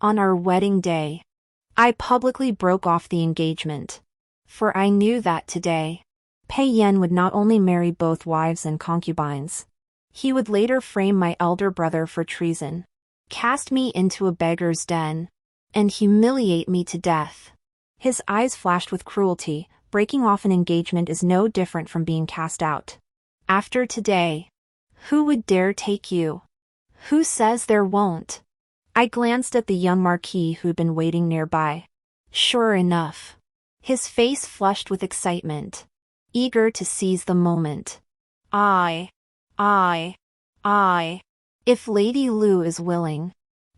On our wedding day, I publicly broke off the engagement. For I knew that today, Pei Yan would not only marry both wives and concubines. He would later frame my elder brother for treason, cast me into a beggar's den, and humiliate me to death. His eyes flashed with cruelty. Breaking off an engagement is no different from being cast out. After today, who would dare take you? Who says there won't? I glanced at the young marquis who'd been waiting nearby. Sure enough, his face flushed with excitement, eager to seize the moment. I. If Lady Lu is willing,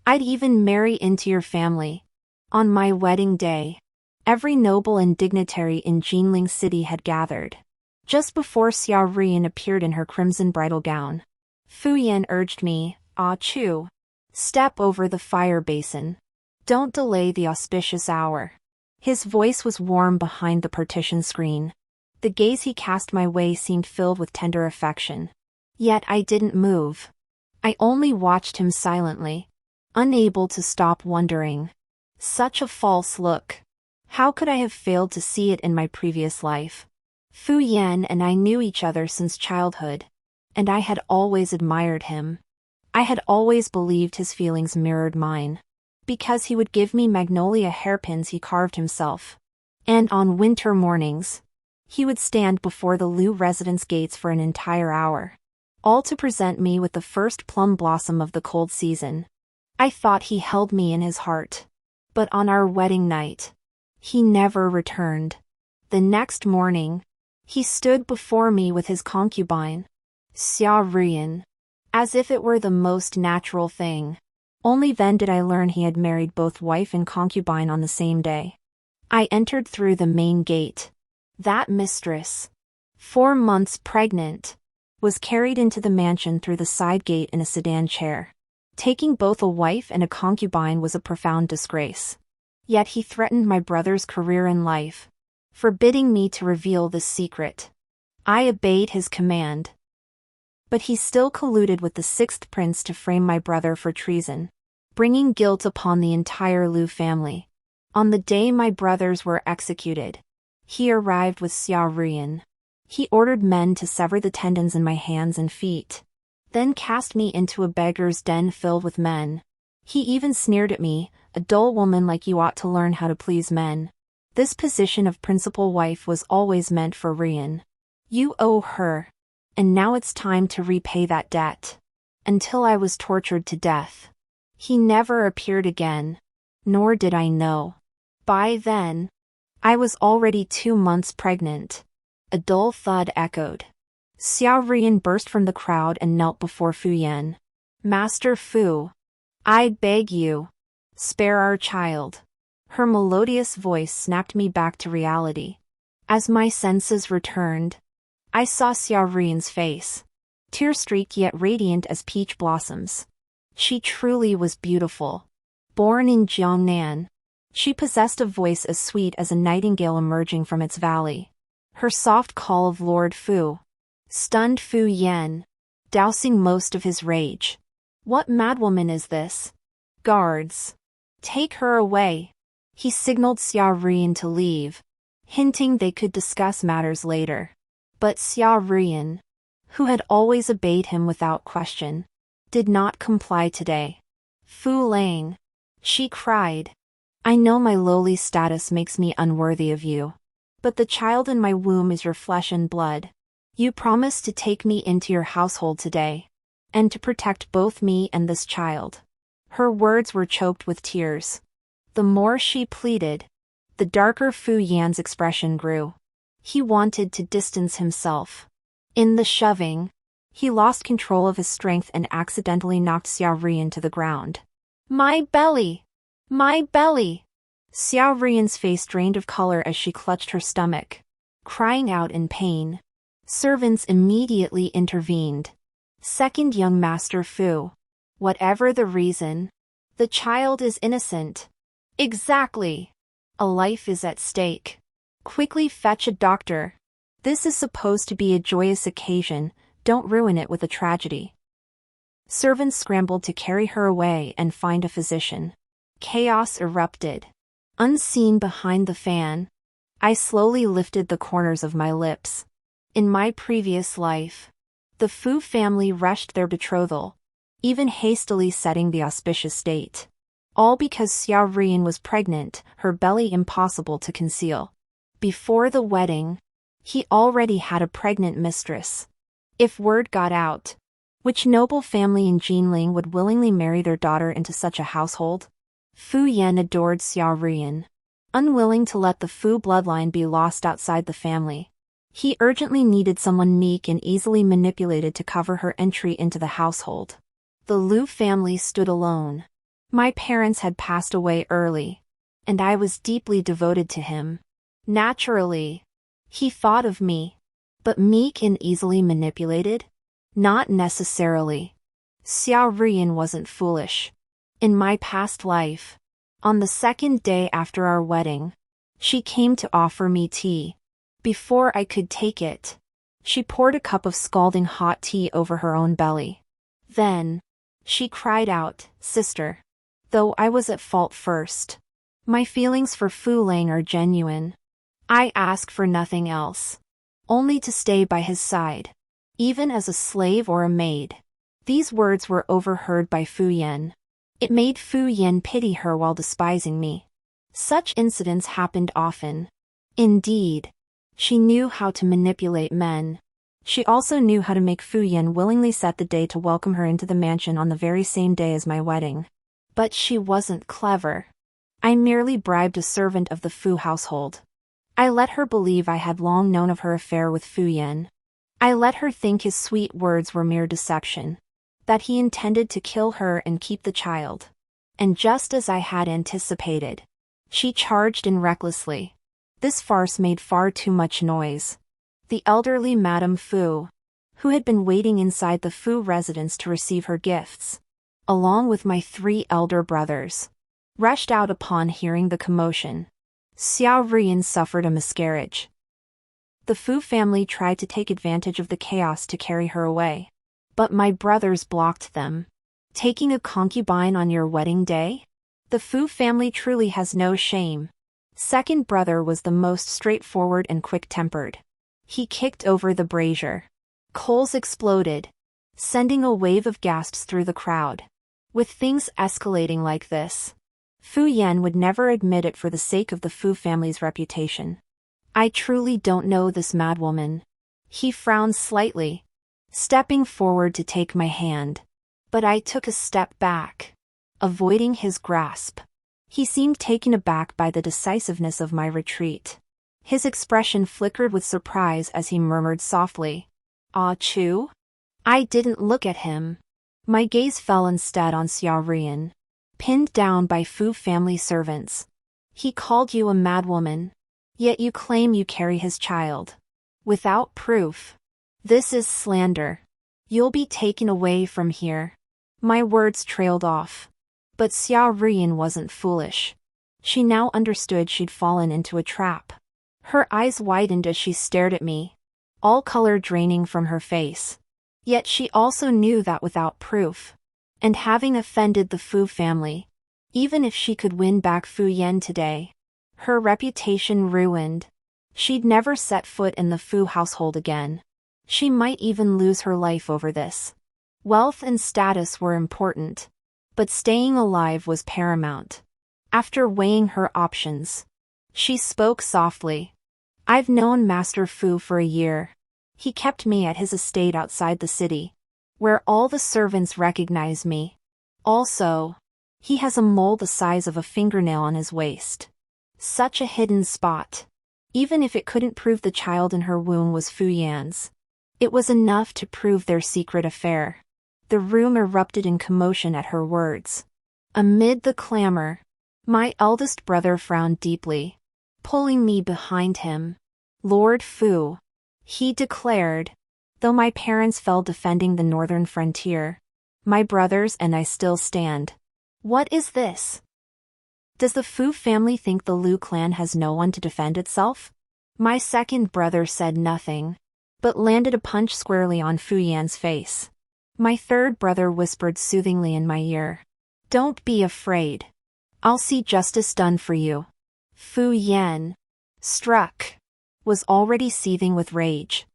I'd even marry into your family. On my wedding day, every noble and dignitary in Jinling City had gathered. Just before Xiao Rian appeared in her crimson bridal gown, Fu Yan urged me, "Ah Chu, step over the fire basin. Don't delay the auspicious hour." His voice was warm behind the partition screen. The gaze he cast my way seemed filled with tender affection. Yet I didn't move. I only watched him silently, unable to stop wondering. Such a false look. How could I have failed to see it in my previous life? Fu Yan and I knew each other since childhood, and I had always admired him. I had always believed his feelings mirrored mine, because he would give me magnolia hairpins he carved himself. And on winter mornings, he would stand before the Lu residence gates for an entire hour, all to present me with the first plum blossom of the cold season. I thought he held me in his heart. But on our wedding night, he never returned. The next morning, he stood before me with his concubine, Xia Rian, as if it were the most natural thing. Only then did I learn he had married both wife and concubine on the same day. I entered through the main gate. That mistress, 4 months pregnant, was carried into the mansion through the side gate in a sedan chair. Taking both a wife and a concubine was a profound disgrace. Yet he threatened my brother's career and life, forbidding me to reveal this secret. I obeyed his command. But he still colluded with the 6th prince to frame my brother for treason, bringing guilt upon the entire Lu family. On the day my brothers were executed, he arrived with Xia Rian. He ordered men to sever the tendons in my hands and feet, then cast me into a beggar's den filled with men. He even sneered at me, "A dull woman like you ought to learn how to please men." This position of principal wife was always meant for Rian. You owe her, and now it's time to repay that debt. Until I was tortured to death. He never appeared again, nor did I know. By then, I was already 2 months pregnant. A dull thud echoed. Xiao Rian burst from the crowd and knelt before Fu Yan. "Master Fu, I beg you, spare our child." Her melodious voice snapped me back to reality. As my senses returned, I saw Xiao Rian's face, tear-streaked yet radiant as peach blossoms. She truly was beautiful. Born in Jiangnan, she possessed a voice as sweet as a nightingale emerging from its valley. Her soft call of Lord Fu stunned Fu Yan, dousing most of his rage. "What madwoman is this? Guards, take her away." He signaled Xia Rian to leave, hinting they could discuss matters later. But Xia Rian, who had always obeyed him without question, did not comply today. "Fu Lang," she cried, "I know my lowly status makes me unworthy of you. But the child in my womb is your flesh and blood. You promised to take me into your household today, and to protect both me and this child." Her words were choked with tears. The more she pleaded, the darker Fu Yan's expression grew. He wanted to distance himself. In the shoving, he lost control of his strength and accidentally knocked Xiao Rian to the ground. "My belly! My belly!" Xiao Rian's face drained of color as she clutched her stomach, crying out in pain. Servants immediately intervened. "Second young Master Fu, whatever the reason, the child is innocent." "Exactly. A life is at stake. Quickly fetch a doctor. This is supposed to be a joyous occasion, don't ruin it with a tragedy." Servants scrambled to carry her away and find a physician. Chaos erupted. Unseen behind the fan, I slowly lifted the corners of my lips. In my previous life, the Fu family rushed their betrothal, even hastily setting the auspicious date. All because Xiao Rian was pregnant, her belly impossible to conceal. Before the wedding, he already had a pregnant mistress. If word got out, which noble family in Jinling would willingly marry their daughter into such a household? Fu Yan adored Xiao Rian. Unwilling to let the Fu bloodline be lost outside the family, he urgently needed someone meek and easily manipulated to cover her entry into the household. The Lu family stood alone. My parents had passed away early, and I was deeply devoted to him. Naturally, he thought of me. But meek and easily manipulated? Not necessarily. Xiao Rian wasn't foolish. In my past life, on the second day after our wedding, she came to offer me tea. Before I could take it, she poured a cup of scalding hot tea over her own belly. Then, she cried out, "Sister." Though I was at fault first. My feelings for Fu Lang are genuine. I ask for nothing else. Only to stay by his side, even as a slave or a maid. These words were overheard by Fu Yan. It made Fu Yan pity her while despising me. Such incidents happened often. Indeed, she knew how to manipulate men. She also knew how to make Fu Yan willingly set the day to welcome her into the mansion on the very same day as my wedding. But she wasn't clever. I merely bribed a servant of the Fu household. I let her believe I had long known of her affair with Fu Yan. I let her think his sweet words were mere deception, that he intended to kill her and keep the child. And just as I had anticipated, she charged in recklessly. This farce made far too much noise. The elderly Madame Fu, who had been waiting inside the Fu residence to receive her gifts, along with my 3 elder brothers, rushed out upon hearing the commotion. Xiao Rian suffered a miscarriage. The Fu family tried to take advantage of the chaos to carry her away. But my brothers blocked them. Taking a concubine on your wedding day? The Fu family truly has no shame. Second brother was the most straightforward and quick-tempered. He kicked over the brazier. Coals exploded, sending a wave of gasps through the crowd. With things escalating like this, Fu Yan would never admit it for the sake of the Fu family's reputation. I truly don't know this madwoman. He frowned slightly, stepping forward to take my hand. But I took a step back, avoiding his grasp. He seemed taken aback by the decisiveness of my retreat. His expression flickered with surprise as he murmured softly, "Ah Chu?" I didn't look at him. My gaze fell instead on Xiao Rian, pinned down by Fu family servants. He called you a madwoman, yet you claim you carry his child. Without proof. This is slander. You'll be taken away from here. My words trailed off. But Xiao Rian wasn't foolish. She now understood she'd fallen into a trap. Her eyes widened as she stared at me, all color draining from her face. Yet she also knew that without proof, and having offended the Fu family, even if she could win back Fu Yan today, her reputation ruined. She'd never set foot in the Fu household again. She might even lose her life over this. Wealth and status were important, but staying alive was paramount. After weighing her options, she spoke softly. I've known Master Fu for a year. He kept me at his estate outside the city, where all the servants recognize me. Also, he has a mole the size of a fingernail on his waist. Such a hidden spot. Even if it couldn't prove the child in her womb was Fu Yan's, it was enough to prove their secret affair. The room erupted in commotion at her words. Amid the clamor, my eldest brother frowned deeply, pulling me behind him. Lord Fu, he declared, though my parents fell defending the northern frontier, my brothers and I still stand. What is this? Does the Fu family think the Lu clan has no one to defend itself? My second brother said nothing, but landed a punch squarely on Fu Yan's face. My third brother whispered soothingly in my ear. Don't be afraid. I'll see justice done for you. Fu Yan, struck, was already seething with rage.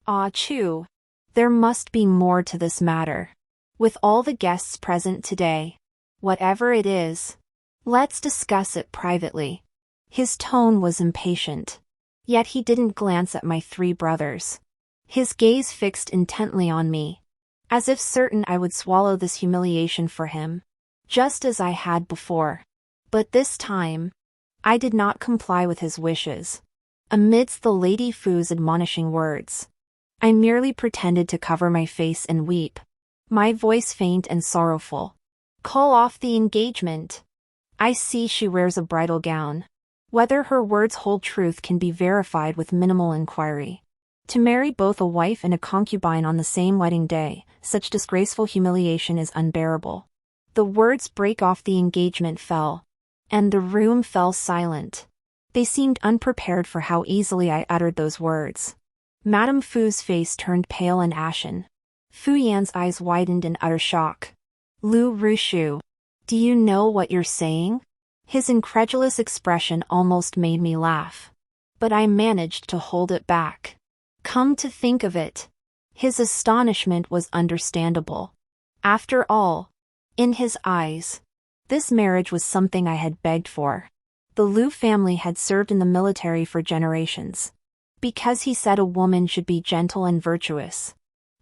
Ah Chu, there must be more to this matter. With all the guests present today, whatever it is, let's discuss it privately. His tone was impatient. Yet he didn't glance at my three brothers. His gaze fixed intently on me, as if certain I would swallow this humiliation for him, just as I had before. But this time, I did not comply with his wishes. Amidst the Lady Fu's admonishing words, I merely pretended to cover my face and weep, my voice faint and sorrowful. Call off the engagement. I see she wears a bridal gown. Whether her words hold truth can be verified with minimal inquiry. To marry both a wife and a concubine on the same wedding day, such disgraceful humiliation is unbearable. The words "break off the engagement" fell, and the room fell silent. They seemed unprepared for how easily I uttered those words. Madame Fu's face turned pale and ashen. Fu Yan's eyes widened in utter shock. Lu Rushu, do you know what you're saying? His incredulous expression almost made me laugh. But I managed to hold it back. Come to think of it, his astonishment was understandable. After all, in his eyes, this marriage was something I had begged for. The Lu family had served in the military for generations. Because he said a woman should be gentle and virtuous,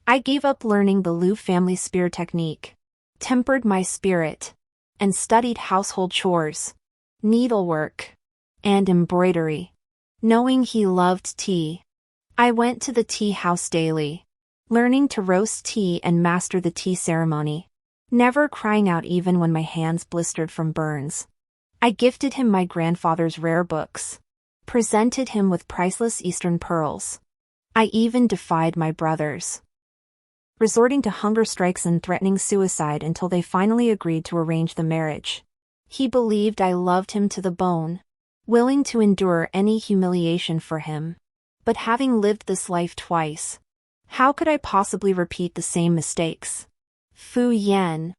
I gave up learning the Lu family spear technique, tempered my spirit, and studied household chores, needlework, and embroidery. Knowing he loved tea, I went to the tea house daily, learning to roast tea and master the tea ceremony, never crying out even when my hands blistered from burns. I gifted him my grandfather's rare books, presented him with priceless Eastern pearls. I even defied my brothers, resorting to hunger strikes and threatening suicide until they finally agreed to arrange the marriage. He believed I loved him to the bone, willing to endure any humiliation for him. But having lived this life twice, how could I possibly repeat the same mistakes? Fu Yan,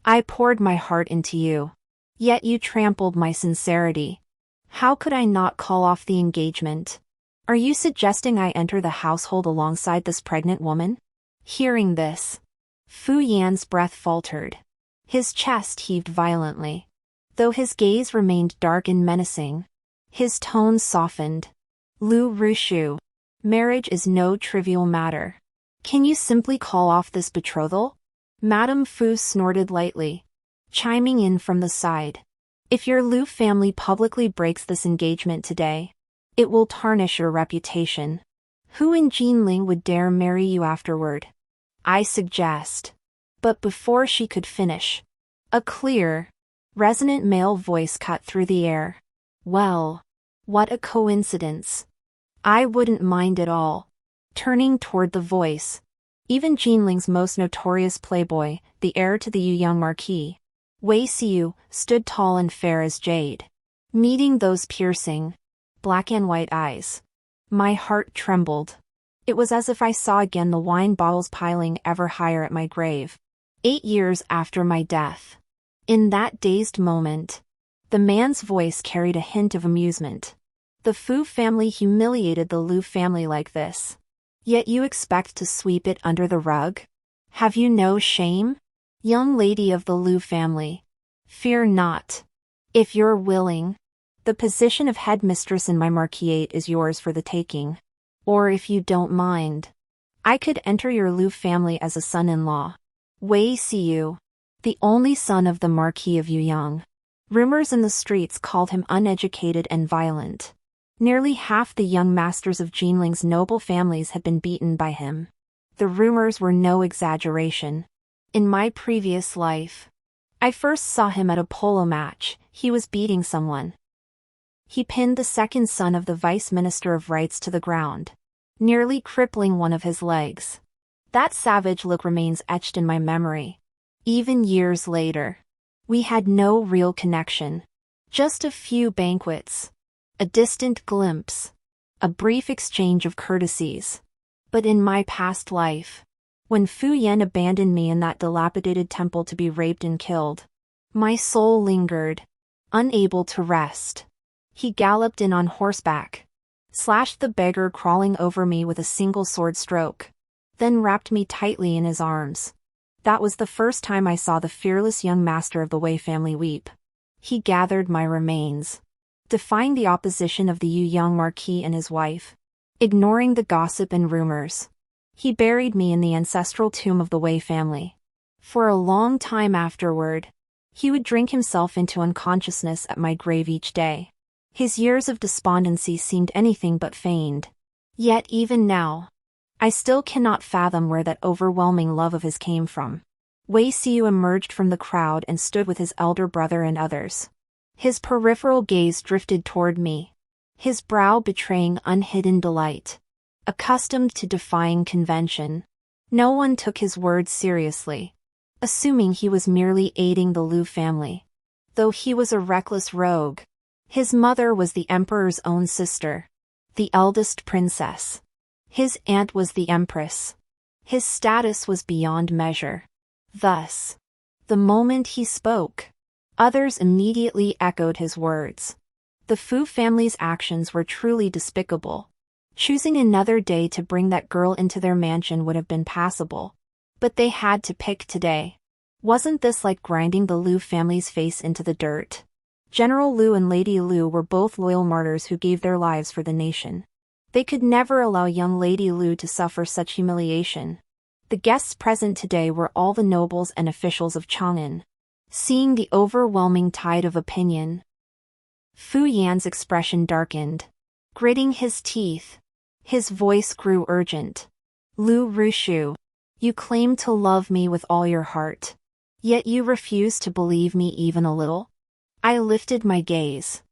I poured my heart into you, yet you trampled my sincerity. How could I not call off the engagement? Are you suggesting I enter the household alongside this pregnant woman? Hearing this, Fu Yan's breath faltered. His chest heaved violently. Though his gaze remained dark and menacing, his tone softened. Lu Rushu, marriage is no trivial matter. Can you simply call off this betrothal? Madame Fu snorted lightly, chiming in from the side. If your Lu family publicly breaks this engagement today, it will tarnish your reputation. Who in Jinling would dare marry you afterward? I suggest. But before she could finish, a clear, resonant male voice cut through the air. Well, what a coincidence. I wouldn't mind at all. Turning toward the voice, even Jinling's most notorious playboy, the heir to the Yuyang Marquis, Wei Xiu, stood tall and fair as jade. Meeting those piercing, black and white eyes, my heart trembled. It was as if I saw again the wine bottles piling ever higher at my grave. 8 years after my death. In that dazed moment, the man's voice carried a hint of amusement. The Fu family humiliated the Lu family like this. Yet you expect to sweep it under the rug? Have you no shame? Young lady of the Lu family, fear not. If you're willing, the position of headmistress in my marquisate is yours for the taking. Or if you don't mind, I could enter your Lu family as a son-in-law. Wei Xiu, the only son of the Marquis of Yuyang. Rumors in the streets called him uneducated and violent. Nearly half the young masters of Jinling's noble families had been beaten by him. The rumors were no exaggeration. In my previous life, I first saw him at a polo match. He was beating someone. He pinned the second son of the Vice Minister of Rights to the ground, nearly crippling one of his legs. That savage look remains etched in my memory. Even years later, we had no real connection. Just a few banquets, a distant glimpse, a brief exchange of courtesies. But in my past life, when Fu Yan abandoned me in that dilapidated temple to be raped and killed, my soul lingered, unable to rest. He galloped in on horseback, slashed the beggar crawling over me with a single sword stroke, then wrapped me tightly in his arms. That was the first time I saw the fearless young master of the Wei family weep. He gathered my remains, defying the opposition of the young marquis and his wife, ignoring the gossip and rumors. He buried me in the ancestral tomb of the Wei family. For a long time afterward, he would drink himself into unconsciousness at my grave each day. His years of despondency seemed anything but feigned. Yet even now, I still cannot fathom where that overwhelming love of his came from. Wei Xiu emerged from the crowd and stood with his elder brother and others. His peripheral gaze drifted toward me, his brow betraying unhidden delight. Accustomed to defying convention, no one took his words seriously, assuming he was merely aiding the Lu family. Though he was a reckless rogue, his mother was the emperor's own sister, the eldest princess. His aunt was the empress. His status was beyond measure. Thus, the moment he spoke, others immediately echoed his words. The Fu family's actions were truly despicable. Choosing another day to bring that girl into their mansion would have been passable. But they had to pick today. Wasn't this like grinding the Lu family's face into the dirt? General Lu and Lady Lu were both loyal martyrs who gave their lives for the nation. They could never allow young Lady Lu to suffer such humiliation. The guests present today were all the nobles and officials of Chang'an. Seeing the overwhelming tide of opinion, Fu Yan's expression darkened. Gritting his teeth, his voice grew urgent. Lu Rushu, you claim to love me with all your heart. Yet you refuse to believe me even a little? I lifted my gaze,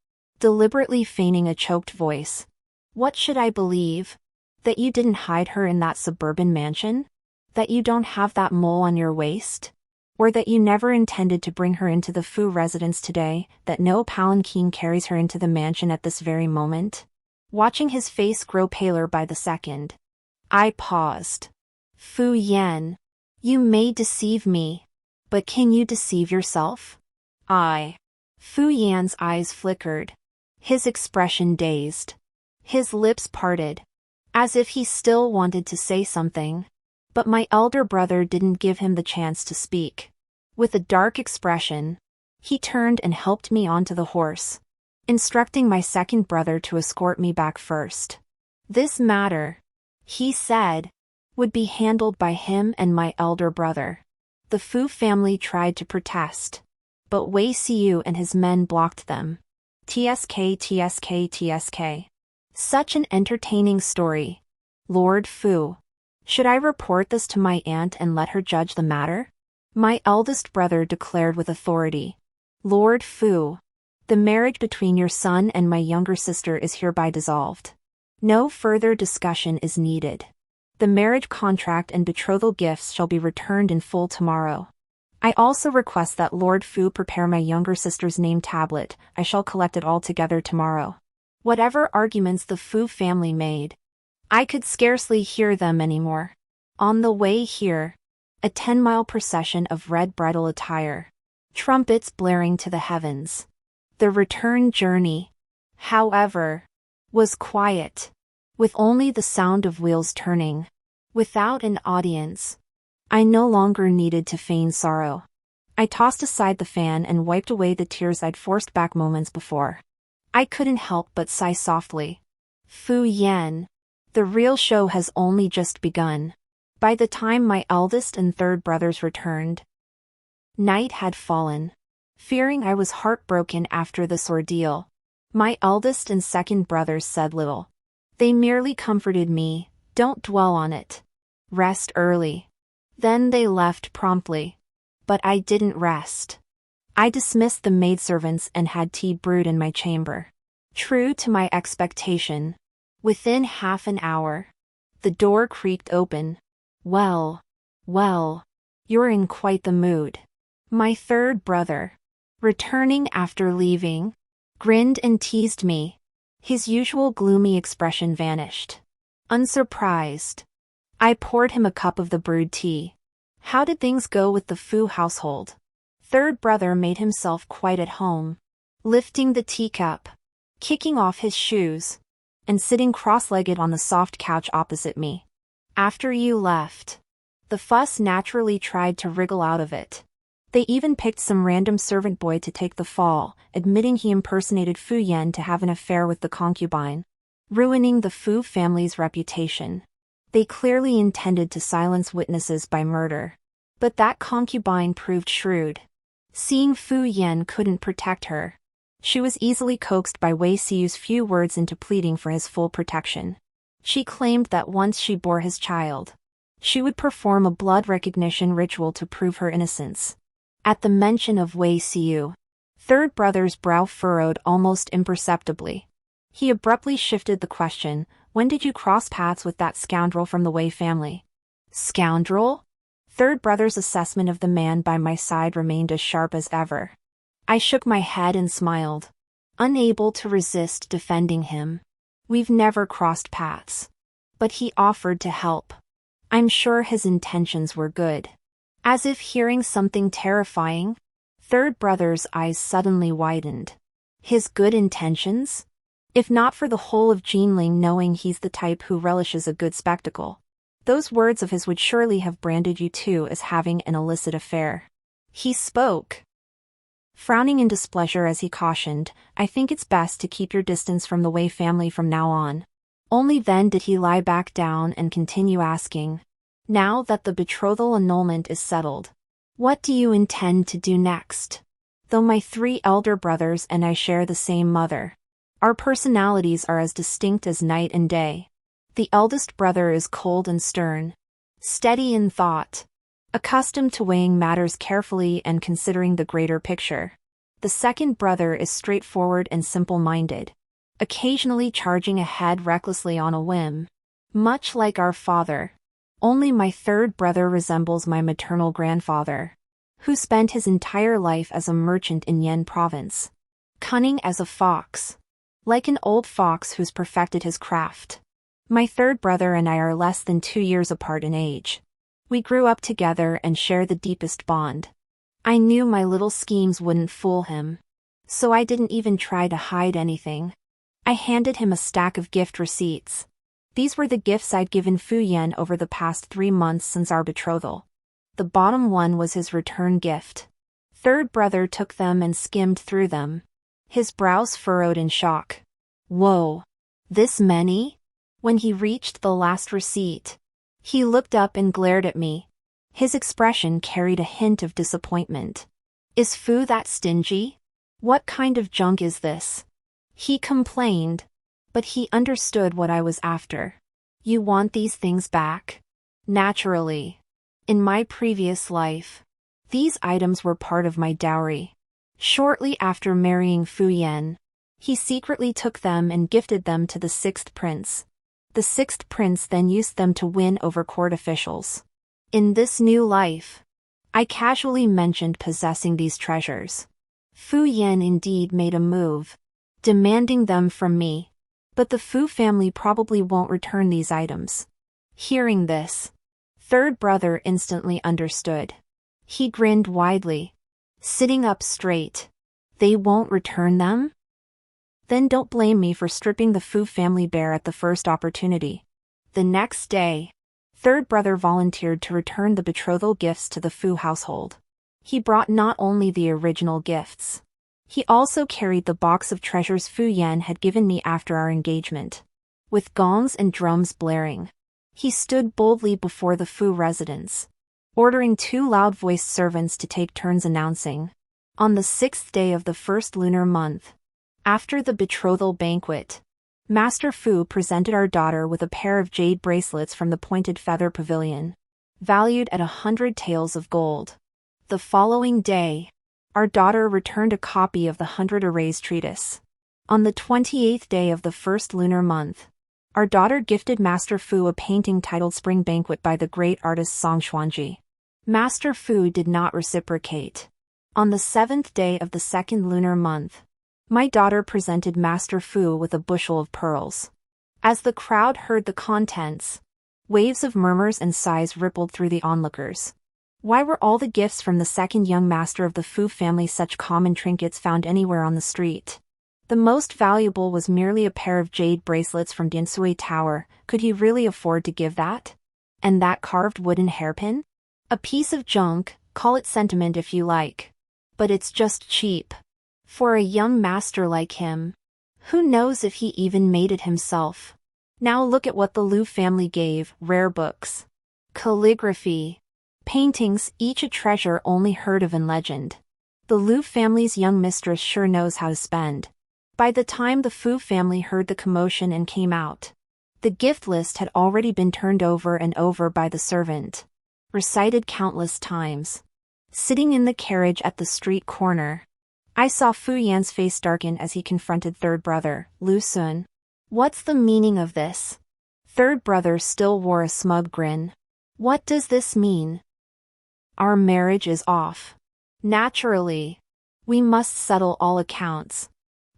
deliberately feigning a choked voice. What should I believe? That you didn't hide her in that suburban mansion? That you don't have that mole on your waist? Or that you never intended to bring her into the Fu residence today, that no palanquin carries her into the mansion at this very moment? Watching his face grow paler by the second, I paused. Fu Yan, you may deceive me, but can you deceive yourself? Fu Yan's eyes flickered, his expression dazed. His lips parted, as if he still wanted to say something. But my elder brother didn't give him the chance to speak. With a dark expression, he turned and helped me onto the horse, instructing my second brother to escort me back first. This matter, he said, would be handled by him and my elder brother. The Fu family tried to protest, but Wei Xiu and his men blocked them. TSK TSK TSK. Such an entertaining story. Lord Fu. Should I report this to my aunt and let her judge the matter? My eldest brother declared with authority. Lord Fu, the marriage between your son and my younger sister is hereby dissolved. No further discussion is needed. The marriage contract and betrothal gifts shall be returned in full tomorrow. I also request that Lord Fu prepare my younger sister's name tablet. I shall collect it all together tomorrow. Whatever arguments the Fu family made, I could scarcely hear them anymore. On the way here, a 10-mile procession of red bridal attire, trumpets blaring to the heavens. The return journey, however, was quiet, with only the sound of wheels turning. Without an audience, I no longer needed to feign sorrow. I tossed aside the fan and wiped away the tears I'd forced back moments before. I couldn't help but sigh softly. Fu Yan, the real show has only just begun. By the time my eldest and third brothers returned, night had fallen. Fearing I was heartbroken after this ordeal, my eldest and second brothers said little. They merely comforted me, don't dwell on it. Rest early. Then they left promptly. But I didn't rest. I dismissed the maidservants and had tea brewed in my chamber. True to my expectation, within half an hour, the door creaked open. Well, you're in quite the mood. My third brother, returning after leaving, grinned and teased me. His usual gloomy expression vanished. Unsurprised, I poured him a cup of the brewed tea. How did things go with the Fu household? Third brother made himself quite at home. lifting the teacup, kicking off his shoes, and sitting cross-legged on the soft couch opposite me. After you left, the fuss naturally tried to wriggle out of it. They even picked some random servant boy to take the fall, admitting he impersonated Fu Yan to have an affair with the concubine, ruining the Fu family's reputation. They clearly intended to silence witnesses by murder. But that concubine proved shrewd. Seeing Fu Yan couldn't protect her, she was easily coaxed by Wei Xiu's few words into pleading for his full protection. She claimed that once she bore his child, she would perform a blood recognition ritual to prove her innocence. At the mention of Wei Xiu, third brother's brow furrowed almost imperceptibly. He abruptly shifted the question, "When did you cross paths with that scoundrel from the Wei family?" Scoundrel? Third brother's assessment of the man by my side remained as sharp as ever. I shook my head and smiled, unable to resist defending him. We've never crossed paths. But he offered to help. I'm sure his intentions were good. As if hearing something terrifying, third brother's eyes suddenly widened. His good intentions? If not for the whole of Jinling knowing he's the type who relishes a good spectacle, those words of his would surely have branded you two as having an illicit affair. He spoke, frowning in displeasure as he cautioned, "I think it's best to keep your distance from the Wei family from now on." Only then did he lie back down and continue asking, "Now that the betrothal annulment is settled, what do you intend to do next?" Though my 3 elder brothers and I share the same mother, our personalities are as distinct as night and day. The eldest brother is cold and stern, steady in thought, accustomed to weighing matters carefully and considering the greater picture. The second brother is straightforward and simple-minded, occasionally charging ahead recklessly on a whim. Much like our father. Only my third brother resembles my maternal grandfather, who spent his entire life as a merchant in Yan province. Cunning as a fox. Like an old fox who's perfected his craft. My third brother and I are less than 2 years apart in age. We grew up together and share the deepest bond. I knew my little schemes wouldn't fool him, so I didn't even try to hide anything. I handed him a stack of gift receipts. These were the gifts I'd given Fu Yan over the past 3 months since our betrothal. The bottom one was his return gift. Third brother took them and skimmed through them, his brows furrowed in shock. "Whoa! This many?" When he reached the last receipt, he looked up and glared at me. His expression carried a hint of disappointment. "Is Fu that stingy? What kind of junk is this?" He complained, but he understood what I was after. "You want these things back?" Naturally. In my previous life, these items were part of my dowry. Shortly after marrying Fu Yan, he secretly took them and gifted them to the 6th prince. The 6th prince then used them to win over court officials. In this new life, I casually mentioned possessing these treasures. Fu Yan indeed made a move, demanding them from me. But the Fu family probably won't return these items. Hearing this, third brother instantly understood. He grinned widely, sitting up straight. "They won't return them? Then don't blame me for stripping the Fu family bare at the first opportunity." The next day, third brother volunteered to return the betrothal gifts to the Fu household. He brought not only the original gifts, he also carried the box of treasures Fu Yan had given me after our engagement. With gongs and drums blaring, he stood boldly before the Fu residence, ordering 2 loud-voiced servants to take turns announcing. On the 6th day of the first lunar month, after the betrothal banquet, Master Fu presented our daughter with a pair of jade bracelets from the Pointed Feather Pavilion, valued at 100 taels of gold. The following day, our daughter returned a copy of the 100 Arrays treatise. On the 28th day of the first lunar month, our daughter gifted Master Fu a painting titled Spring Banquet by the great artist Song Xuanji. Master Fu did not reciprocate. On the 7th day of the second lunar month, my daughter presented Master Fu with a bushel of pearls. As the crowd heard the contents, waves of murmurs and sighs rippled through the onlookers. Why were all the gifts from the second young master of the Fu family such common trinkets found anywhere on the street? The most valuable was merely a pair of jade bracelets from Dinsui Tower. Could he really afford to give that? And that carved wooden hairpin? A piece of junk, call it sentiment if you like. But it's just cheap. For a young master like him. Who knows if he even made it himself? Now look at what the Lu family gave: rare books, calligraphy, paintings, each a treasure only heard of in legend. The Lu family's young mistress sure knows how to spend. By the time the Fu family heard the commotion and came out, the gift list had already been turned over and over by the servant, recited countless times. Sitting in the carriage at the street corner, I saw Fu Yan's face darken as he confronted third brother, Lu Sun. What's the meaning of this? Third brother still wore a smug grin. What does this mean? Our marriage is off. Naturally. We must settle all accounts.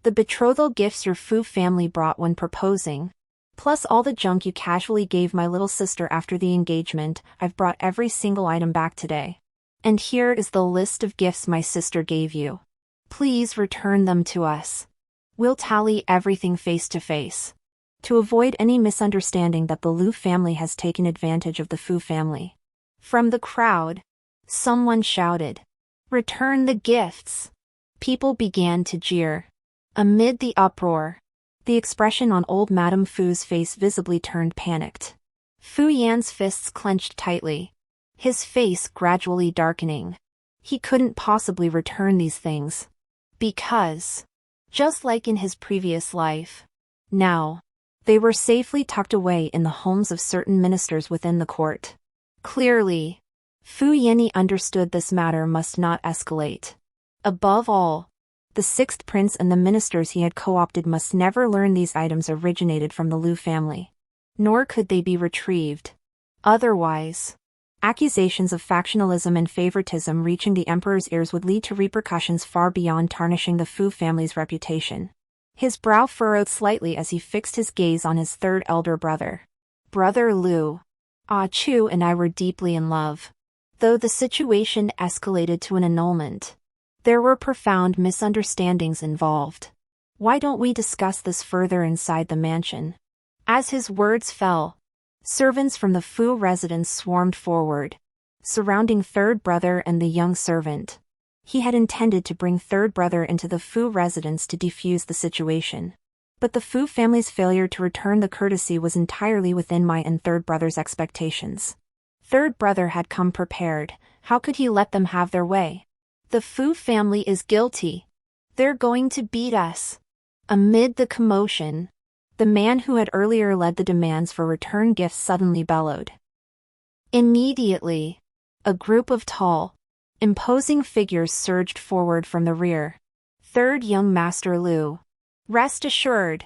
The betrothal gifts your Fu family brought when proposing, plus all the junk you casually gave my little sister after the engagement. I've brought every single item back today. And here is the list of gifts my sister gave you. Please return them to us. We'll tally everything face to face. To avoid any misunderstanding that the Lu family has taken advantage of the Fu family. From the crowd, someone shouted, "Return the gifts!" People began to jeer. Amid the uproar, the expression on old Madame Fu's face visibly turned panicked. Fu Yan's fists clenched tightly, his face gradually darkening. He couldn't possibly return these things. Because, just like in his previous life, now, they were safely tucked away in the homes of certain ministers within the court. Clearly, Fu Yanni understood this matter must not escalate. Above all, the sixth prince and the ministers he had co-opted must never learn these items originated from the Lu family. Nor could they be retrieved. Otherwise, accusations of factionalism and favoritism reaching the emperor's ears would lead to repercussions far beyond tarnishing the Fu family's reputation. His brow furrowed slightly as he fixed his gaze on his third elder brother. Brother Lu. Ah Chu and I were deeply in love. Though the situation escalated to an annulment, there were profound misunderstandings involved. Why don't we discuss this further inside the mansion? As his words fell, servants from the Fu residence swarmed forward, surrounding third brother and the young servant. He had intended to bring third brother into the Fu residence to defuse the situation. But the Fu family's failure to return the courtesy was entirely within my and third brother's expectations. Third brother had come prepared. How could he let them have their way? The Fu family is guilty. They're going to beat us. Amid the commotion, the man who had earlier led the demands for return gifts suddenly bellowed. Immediately, a group of tall, imposing figures surged forward from the rear. Third young Master Lu. Rest assured,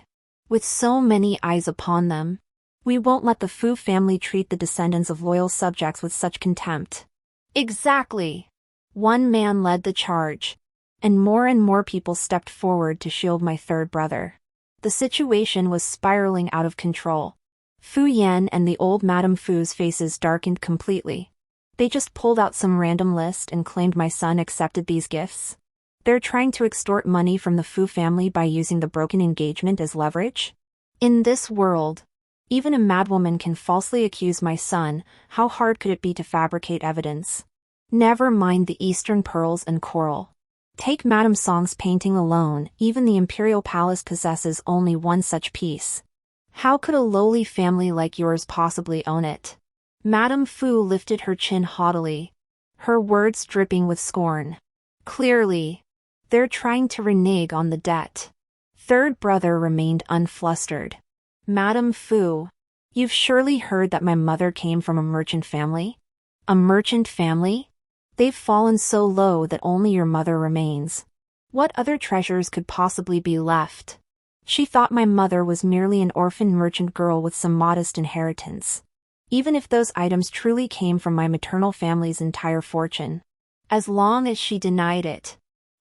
with so many eyes upon them, we won't let the Fu family treat the descendants of loyal subjects with such contempt. Exactly. One man led the charge, and more people stepped forward to shield my third brother. The situation was spiraling out of control. Fu Yan and the old Madame Fu's faces darkened completely. They just pulled out some random list and claimed my son accepted these gifts. They're trying to extort money from the Fu family by using the broken engagement as leverage? In this world, even a madwoman can falsely accuse my son. How hard could it be to fabricate evidence? Never mind the Eastern pearls and coral. Take Madame Song's painting alone, even the Imperial Palace possesses only one such piece. How could a lowly family like yours possibly own it? Madame Fu lifted her chin haughtily, her words dripping with scorn. Clearly, they're trying to renege on the debt. Third brother remained unflustered. Madame Fu, you've surely heard that my mother came from a merchant family? A merchant family? They've fallen so low that only your mother remains. What other treasures could possibly be left? She thought my mother was merely an orphan merchant girl with some modest inheritance. Even if those items truly came from my maternal family's entire fortune, as long as she denied it,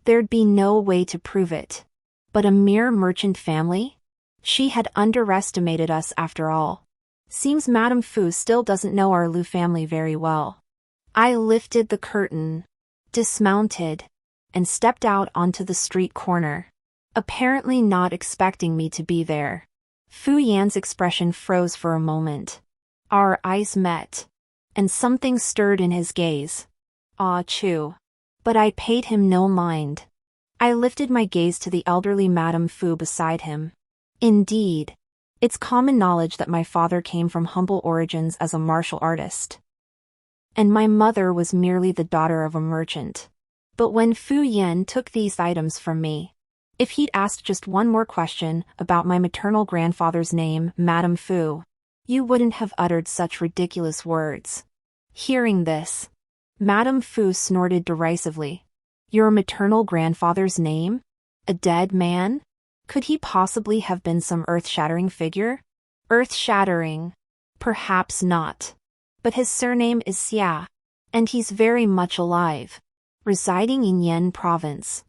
there'd be no way to prove it. But a mere merchant family? She had underestimated us after all. Seems Madame Fu still doesn't know our Lu family very well. I lifted the curtain, dismounted, and stepped out onto the street corner, apparently not expecting me to be there. Fu Yan's expression froze for a moment. Our eyes met, and something stirred in his gaze. Ah, Chu. But I paid him no mind. I lifted my gaze to the elderly Madame Fu beside him. Indeed, it's common knowledge that my father came from humble origins as a martial artist, and my mother was merely the daughter of a merchant. But when Fu Yan took these items from me, if he'd asked just one more question about my maternal grandfather's name, Madame Fu, you wouldn't have uttered such ridiculous words. Hearing this, Madame Fu snorted derisively. Your maternal grandfather's name? A dead man? Could he possibly have been some earth-shattering figure? Earth-shattering? Perhaps not. But his surname is Xia, and he's very much alive, residing in Yen Province.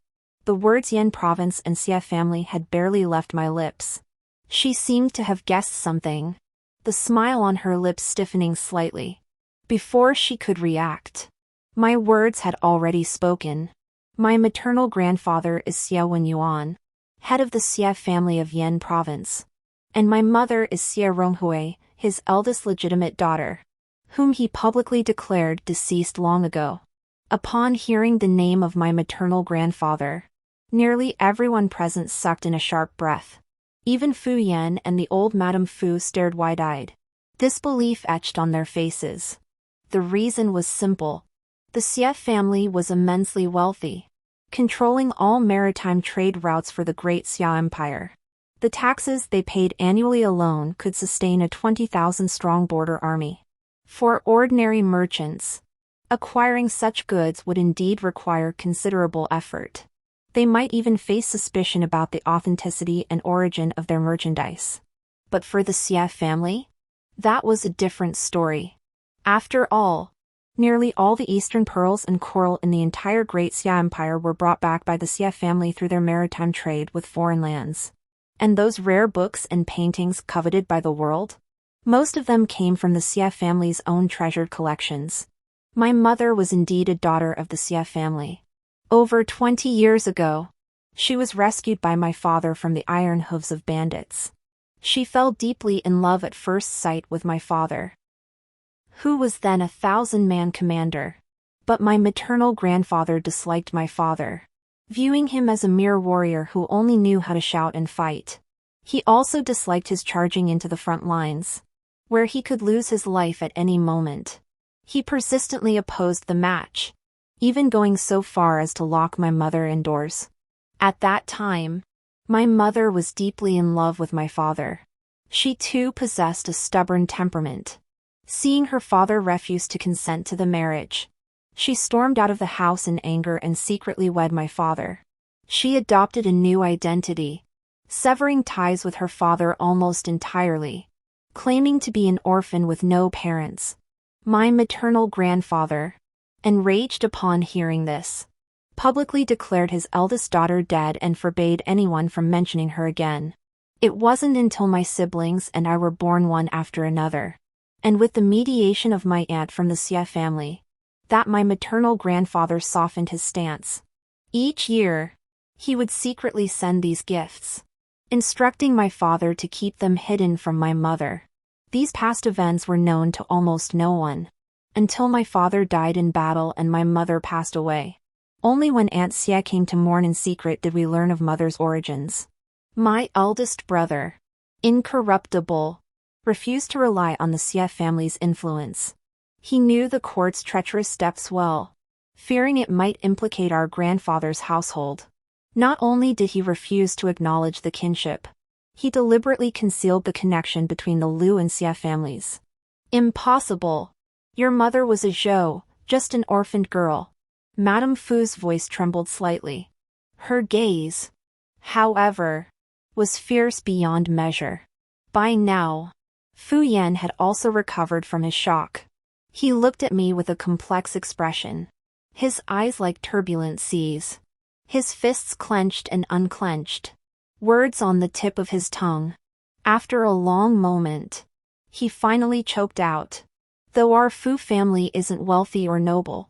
The words Yen Province and Xia family had barely left my lips. She seemed to have guessed something, the smile on her lips stiffening slightly. Before she could react, my words had already spoken. My maternal grandfather is Xia Wenyuan, head of the Xia family of Yen Province, and my mother is Xia Ronghui, his eldest legitimate daughter, whom he publicly declared deceased long ago. Upon hearing the name of my maternal grandfather, nearly everyone present sucked in a sharp breath. Even Fu Yan and the old Madame Fu stared wide-eyed, disbelief etched on their faces. The reason was simple. The Xia family was immensely wealthy, controlling all maritime trade routes for the Great Xia Empire. The taxes they paid annually alone could sustain a 20,000-strong border army. For ordinary merchants, acquiring such goods would indeed require considerable effort. They might even face suspicion about the authenticity and origin of their merchandise. But for the Xia family, that was a different story. After all, nearly all the eastern pearls and coral in the entire Great Xia Empire were brought back by the Xia family through their maritime trade with foreign lands. And those rare books and paintings coveted by the world? Most of them came from the Xia family's own treasured collections. My mother was indeed a daughter of the Xia family. Over 20 years ago, she was rescued by my father from the iron hooves of bandits. She fell deeply in love at first sight with my father, who was then a 1,000-man commander. But my maternal grandfather disliked my father, viewing him as a mere warrior who only knew how to shout and fight. He also disliked his charging into the front lines, where he could lose his life at any moment. He persistently opposed the match, even going so far as to lock my mother indoors. At that time, my mother was deeply in love with my father. She too possessed a stubborn temperament. Seeing her father refuse to consent to the marriage, she stormed out of the house in anger and secretly wed my father. She adopted a new identity, severing ties with her father almost entirely, claiming to be an orphan with no parents. My maternal grandfather, enraged upon hearing this, publicly declared his eldest daughter dead and forbade anyone from mentioning her again. It wasn't until my siblings and I were born one after another, and with the mediation of my aunt from the Xia family, that my maternal grandfather softened his stance. Each year, he would secretly send these gifts, instructing my father to keep them hidden from my mother. These past events were known to almost no one, until my father died in battle and my mother passed away. Only when Aunt Xia came to mourn in secret did we learn of mother's origins. My eldest brother, incorruptible, refused to rely on the Xia family's influence. He knew the court's treacherous depths well, fearing it might implicate our grandfather's household. Not only did he refuse to acknowledge the kinship, he deliberately concealed the connection between the Liu and Xia families. Impossible. Your mother was a Zhou, just an orphaned girl. Madame Fu's voice trembled slightly. Her gaze, however, was fierce beyond measure. By now, Fu Yan had also recovered from his shock. He looked at me with a complex expression, his eyes like turbulent seas, his fists clenched and unclenched, words on the tip of his tongue. After a long moment, he finally choked out, Though our Fu family isn't wealthy or noble,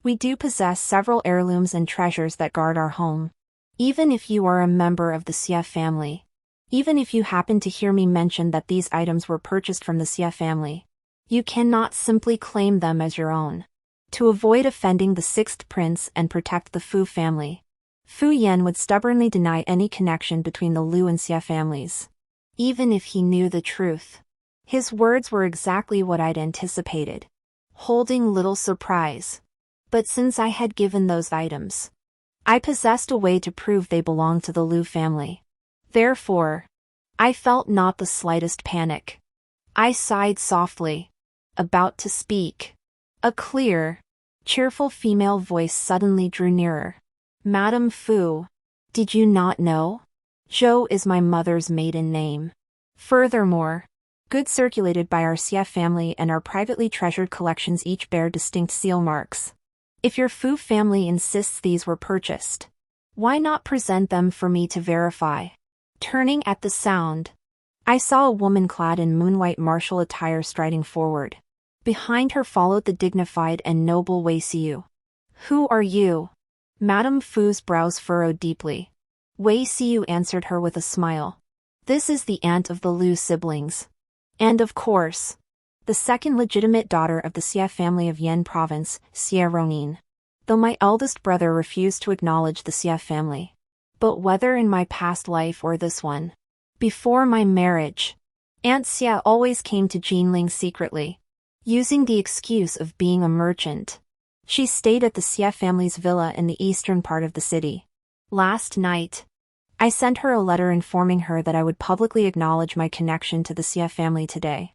we do possess several heirlooms and treasures that guard our home. Even if you are a member of the Xie family, even if you happen to hear me mention that these items were purchased from the Xie family, you cannot simply claim them as your own. To avoid offending the sixth prince and protect the Fu family, Fu Yan would stubbornly deny any connection between the Lu and Xie families, even if he knew the truth. His words were exactly what I'd anticipated, holding little surprise. But since I had given those items, I possessed a way to prove they belonged to the Lu family. Therefore, I felt not the slightest panic. I sighed softly, about to speak. A clear, cheerful female voice suddenly drew nearer. Madame Fu, did you not know? Zhou is my mother's maiden name. Furthermore, goods circulated by our Xie family and our privately treasured collections each bear distinct seal marks. If your Fu family insists these were purchased, why not present them for me to verify? Turning at the sound, I saw a woman clad in moonwhite martial attire striding forward. Behind her followed the dignified and noble Wei Xiu. Who are you? Madame Fu's brows furrowed deeply. Wei Xiu answered her with a smile. This is the aunt of the Lu siblings. And of course, the second legitimate daughter of the Xie family of Yan province, Xie Ronin. Though my eldest brother refused to acknowledge the Xie family. But whether in my past life or this one, before my marriage, Aunt Xie always came to Jinling secretly, using the excuse of being a merchant. She stayed at the Xie family's villa in the eastern part of the city. Last night, I sent her a letter informing her that I would publicly acknowledge my connection to the Xie family today.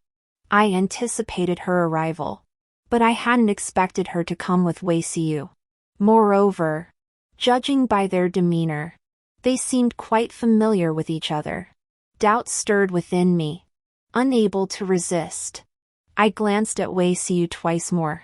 I anticipated her arrival, but I hadn't expected her to come with Wei Xiu. Moreover, judging by their demeanor, they seemed quite familiar with each other. Doubt stirred within me. Unable to resist, I glanced at Wei Xiu twice more.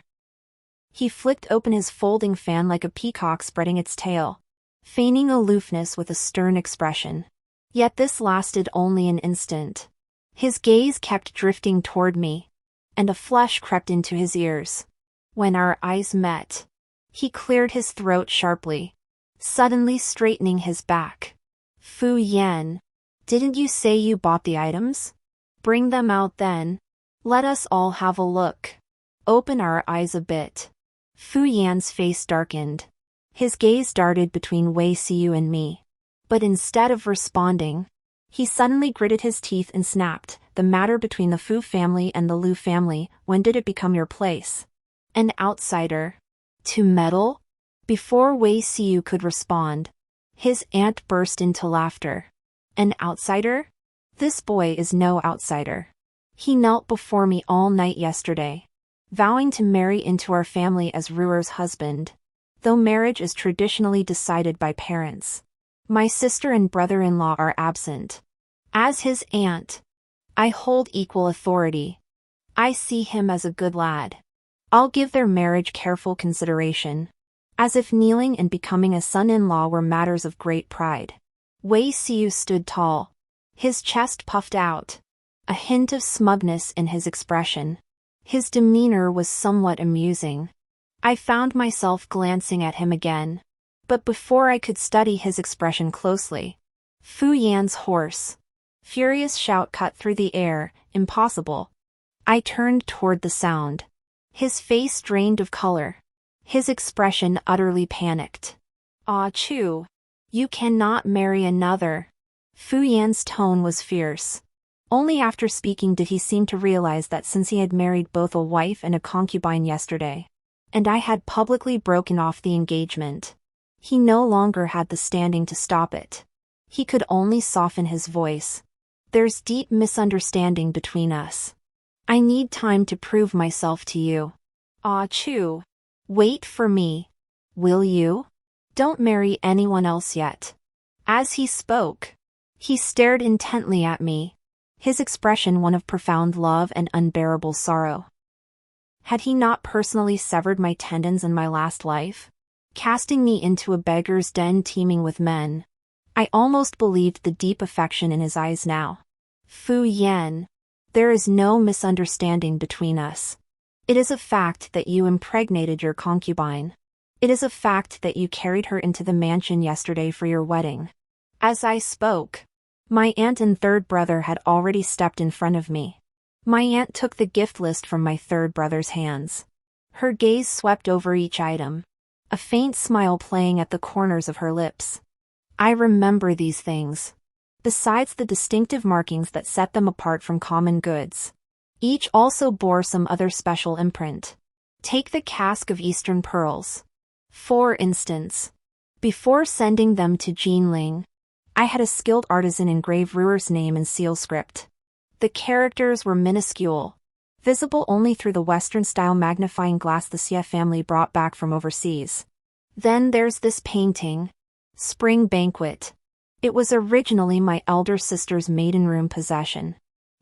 He flicked open his folding fan like a peacock spreading its tail, feigning aloofness with a stern expression. Yet this lasted only an instant. His gaze kept drifting toward me, and a flush crept into his ears. When our eyes met, he cleared his throat sharply, suddenly straightening his back. Fu Yan, didn't you say you bought the items? Bring them out then. Let us all have a look. Open our eyes a bit. Fu Yan's face darkened. His gaze darted between Wei Xiu and me. But instead of responding, he suddenly gritted his teeth and snapped, the matter between the Fu family and the Lu family, when did it become your place? An outsider. To meddle? Before Wei Xiu could respond, his aunt burst into laughter. An outsider? This boy is no outsider. He knelt before me all night yesterday, vowing to marry into our family as Ruer's husband, though marriage is traditionally decided by parents. My sister and brother-in-law are absent. As his aunt, I hold equal authority. I see him as a good lad. I'll give their marriage careful consideration, as if kneeling and becoming a son-in-law were matters of great pride. Wei Xiu stood tall, his chest puffed out, a hint of smugness in his expression. His demeanor was somewhat amusing. I found myself glancing at him again. But before I could study his expression closely, Fu Yan's hoarse, furious shout cut through the air. Impossible. I turned toward the sound. His face drained of color, his expression utterly panicked. Ah Chu, you cannot marry another. Fu Yan's tone was fierce. Only after speaking did he seem to realize that since he had married both a wife and a concubine yesterday, and I had publicly broken off the engagement, he no longer had the standing to stop it. He could only soften his voice. There's deep misunderstanding between us. I need time to prove myself to you. Ah Chu, wait for me. Will you? Don't marry anyone else yet. As he spoke, he stared intently at me, his expression one of profound love and unbearable sorrow. Had he not personally severed my tendons in my last life, casting me into a beggar's den teeming with men? I almost believed the deep affection in his eyes now. Fu Yan, there is no misunderstanding between us. It is a fact that you impregnated your concubine. It is a fact that you carried her into the mansion yesterday for your wedding." As I spoke, my aunt and third brother had already stepped in front of me. My aunt took the gift list from my third brother's hands. Her gaze swept over each item, a faint smile playing at the corners of her lips. I remember these things. Besides the distinctive markings that set them apart from common goods, each also bore some other special imprint. Take the cask of Eastern pearls, for instance. Before sending them to Jinling, I had a skilled artisan engrave Ruer's name in seal script. The characters were minuscule, visible only through the Western-style magnifying glass the Xie family brought back from overseas. Then there's this painting, Spring Banquet. It was originally my elder sister's maiden room possession.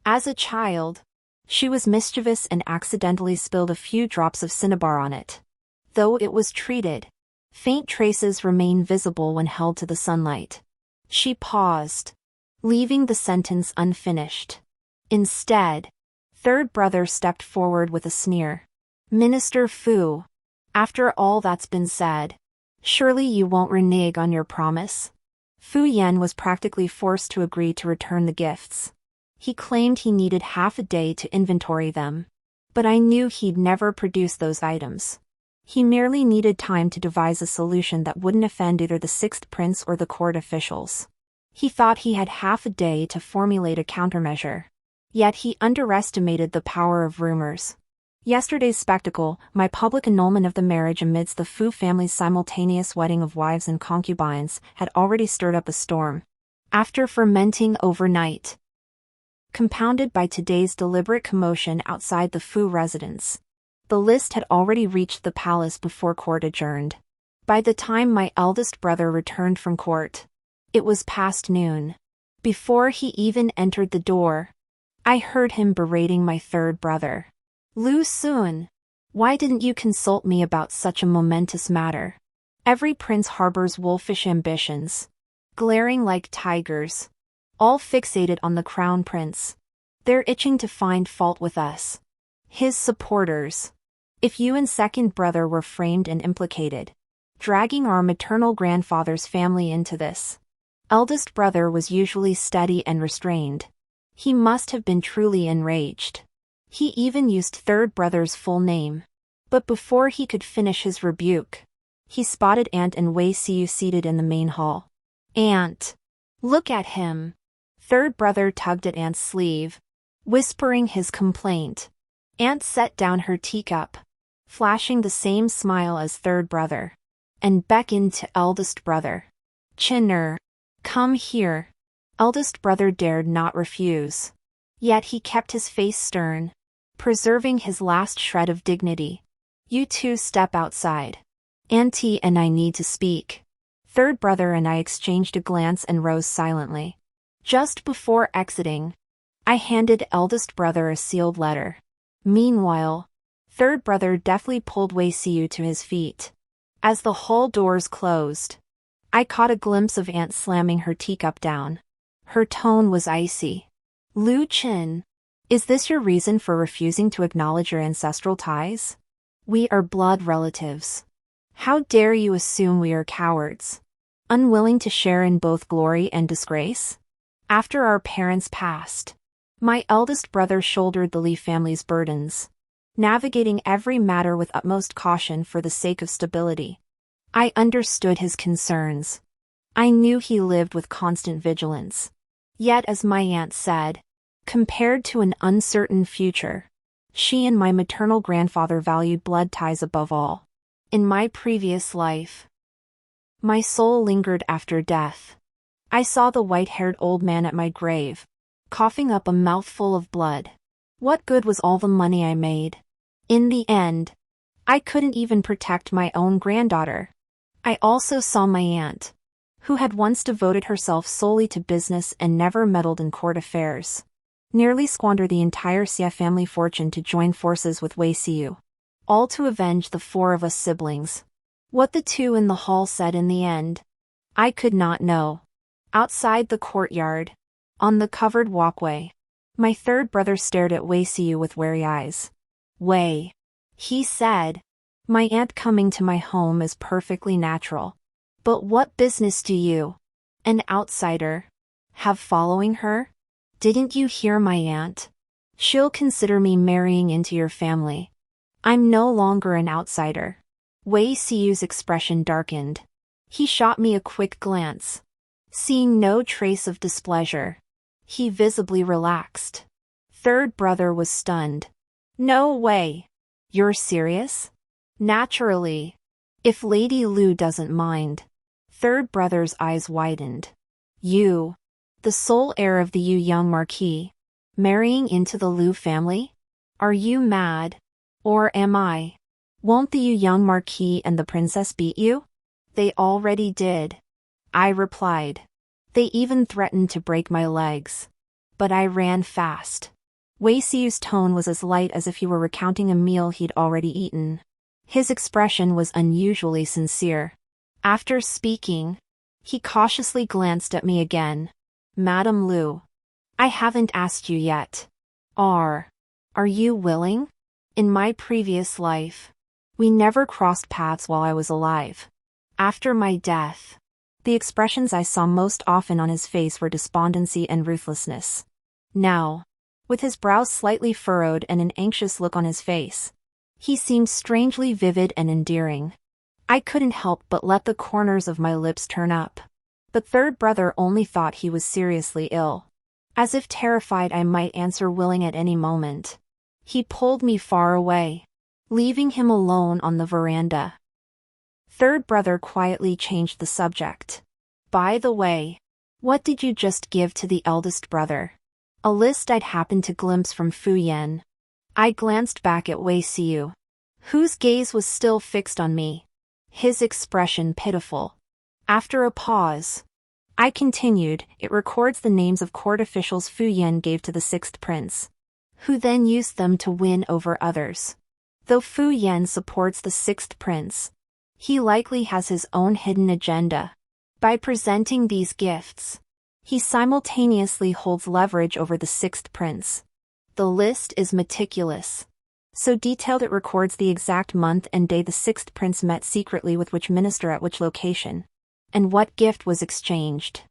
As a child, she was mischievous and accidentally spilled a few drops of cinnabar on it. Though it was treated, faint traces remain visible when held to the sunlight. She paused, leaving the sentence unfinished. Instead, third brother stepped forward with a sneer. "Minister Fu, after all that's been said, surely you won't renege on your promise?" Fu Yan was practically forced to agree to return the gifts. He claimed he needed half a day to inventory them, but I knew he'd never produce those items. He merely needed time to devise a solution that wouldn't offend either the sixth prince or the court officials. He thought he had half a day to formulate a countermeasure. Yet he underestimated the power of rumors. Yesterday's spectacle, my public annulment of the marriage amidst the Fu family's simultaneous wedding of wives and concubines, had already stirred up a storm. After fermenting overnight, compounded by today's deliberate commotion outside the Fu residence, the list had already reached the palace before court adjourned. By the time my eldest brother returned from court, it was past noon. Before he even entered the door, I heard him berating my third brother. "Lu Sun, why didn't you consult me about such a momentous matter? Every prince harbors wolfish ambitions, glaring like tigers, all fixated on the crown prince. They're itching to find fault with us, his supporters. If you and second brother were framed and implicated, dragging our maternal grandfather's family into this." Eldest brother was usually steady and restrained. He must have been truly enraged. He even used third brother's full name. But before he could finish his rebuke, he spotted Aunt and Wei Siu seated in the main hall. "Aunt, look at him." Third brother tugged at Aunt's sleeve, whispering his complaint. Aunt set down her teacup, flashing the same smile as third brother, and beckoned to eldest brother. "Chinner, come here." Eldest brother dared not refuse. Yet he kept his face stern, preserving his last shred of dignity. "You two step outside. Auntie and I need to speak." Third brother and I exchanged a glance and rose silently. Just before exiting, I handed eldest brother a sealed letter. Meanwhile, third brother deftly pulled Wei Siu to his feet. As the hall doors closed, I caught a glimpse of Aunt slamming her teacup down. Her tone was icy. "Lu Qin, is this your reason for refusing to acknowledge your ancestral ties? We are blood relatives. How dare you assume we are cowards, unwilling to share in both glory and disgrace?" After our parents passed, my eldest brother shouldered the Li family's burdens, navigating every matter with utmost caution for the sake of stability. I understood his concerns. I knew he lived with constant vigilance. Yet, as my aunt said, compared to an uncertain future, she and my maternal grandfather valued blood ties above all. In my previous life, my soul lingered after death. I saw the white-haired old man at my grave, coughing up a mouthful of blood. What good was all the money I made? In the end, I couldn't even protect my own granddaughter. I also saw my aunt, who had once devoted herself solely to business and never meddled in court affairs, nearly squander the entire Xie family fortune to join forces with Wei Siu, all to avenge the four of us siblings. What the two in the hall said in the end, I could not know. Outside the courtyard, on the covered walkway, my third brother stared at Wei Siu with wary eyes. "Wei, He said, "My aunt coming to my home is perfectly natural. But what business do you, an outsider, have following her? Didn't you hear my aunt? She'll consider me marrying into your family. I'm no longer an outsider." Wei Siu's expression darkened. He shot me a quick glance. Seeing no trace of displeasure, he visibly relaxed. Third brother was stunned. "No way. You're serious?" "Naturally. If Lady Lu doesn't mind." Third brother's eyes widened. "You, the sole heir of the Yu Young Marquis, marrying into the Lu family? Are you mad? Or am I? Won't the Yu Young Marquis and the princess beat you?" "They already did," I replied. "They even threatened to break my legs. But I ran fast." Wei Siu's tone was as light as if he were recounting a meal he'd already eaten. His expression was unusually sincere. After speaking, he cautiously glanced at me again. "Madam Lu, I haven't asked you yet. Are you willing? In my previous life, we never crossed paths while I was alive. After my death, the expressions I saw most often on his face were despondency and ruthlessness. Now, with his brows slightly furrowed and an anxious look on his face, he seemed strangely vivid and endearing. I couldn't help but let the corners of my lips turn up. But third brother only thought he was seriously ill. As if terrified I might answer willing at any moment, he pulled me far away, leaving him alone on the veranda. Third brother quietly changed the subject. "By the way, what did you just give to the eldest brother?" A list I'd happened to glimpse from Fu Yan. I glanced back at Wei Siu, whose gaze was still fixed on me, his expression pitiful. After a pause, I continued, "It records the names of court officials Fu Yan gave to the sixth prince, who then used them to win over others. Though Fu Yan supports the sixth prince, he likely has his own hidden agenda. By presenting these gifts, he simultaneously holds leverage over the sixth prince. The list is meticulous, so detailed it records the exact month and day the sixth prince met secretly with which minister at which location, and what gift was exchanged.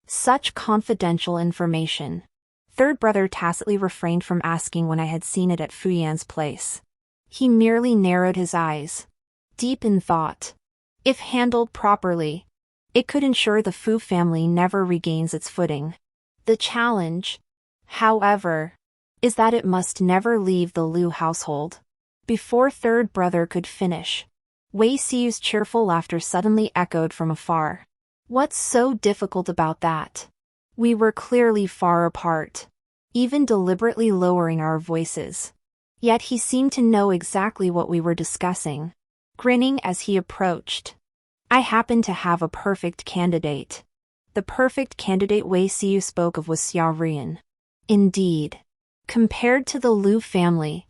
Such confidential information." Third brother tacitly refrained from asking when I had seen it at Fu Yan's place. He merely narrowed his eyes, deep in thought. If handled properly, it could ensure the Fu family never regains its footing. The challenge, however, is that it must never leave the Lu household. Before third brother could finish, Wei Siu's cheerful laughter suddenly echoed from afar. "What's so difficult about that? We were clearly far apart, even deliberately lowering our voices. Yet he seemed to know exactly what we were discussing, grinning as he approached. I happened to have a perfect candidate. The perfect candidate Wei Siu spoke of was Xiao Rian. Indeed, compared to the Lu family,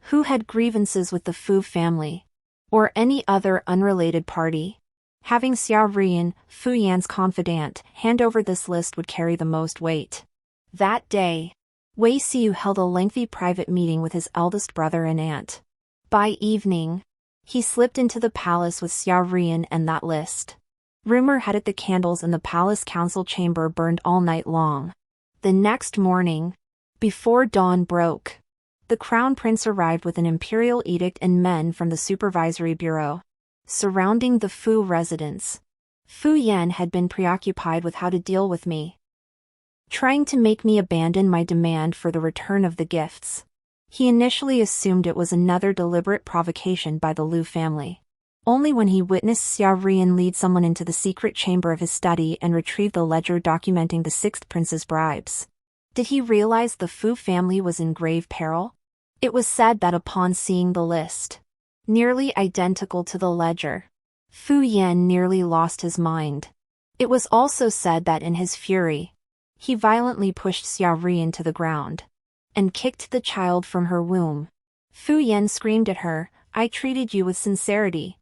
who had grievances with the Fu family, or any other unrelated party, having Xiao Rian, Fu Yan's confidant, hand over this list would carry the most weight. That day, Wei Siu held a lengthy private meeting with his eldest brother and aunt. By evening, he slipped into the palace with Xiao Rian and that list. Rumor had it the candles in the palace council chamber burned all night long. The next morning, before dawn broke, the crown prince arrived with an imperial edict and men from the supervisory bureau. Surrounding the Fu residence, Fu Yan had been preoccupied with how to deal with me, trying to make me abandon my demand for the return of the gifts. He initially assumed it was another deliberate provocation by the Lu family. Only when he witnessed Xiao Rian lead someone into the secret chamber of his study and retrieve the ledger documenting the sixth prince's bribes, did he realize the Fu family was in grave peril. It was said that upon seeing the list, nearly identical to the ledger, Fu Yan nearly lost his mind. It was also said that in his fury, he violently pushed Xiao Rian to the ground and kicked the child from her womb. Fu Yan screamed at her, "I treated you with sincerity.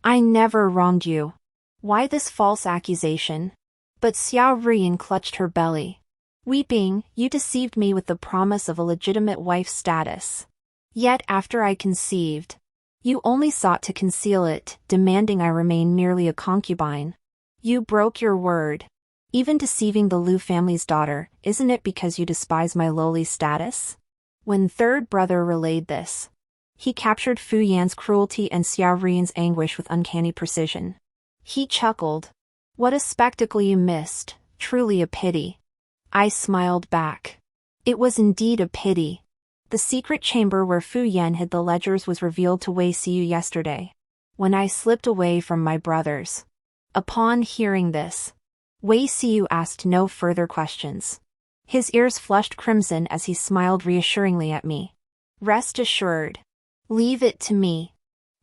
I never wronged you. Why this false accusation?" But Xiao Rian clutched her belly, weeping, "You deceived me with the promise of a legitimate wife's status. Yet after I conceived, You only sought to conceal it, demanding I remain merely a concubine. You broke your word. Even deceiving the Lu family's daughter, isn't it because you despise my lowly status? When third brother relayed this, he captured Fu Yan's cruelty and Xiao Rian's anguish with uncanny precision. He chuckled. What a spectacle you missed, truly a pity. I smiled back. It was indeed a pity. The secret chamber where Fu Yan hid the ledgers was revealed to Wei Xiu yesterday, when I slipped away from my brothers. Upon hearing this, Wei Xiu asked no further questions. His ears flushed crimson as he smiled reassuringly at me. Rest assured. Leave it to me.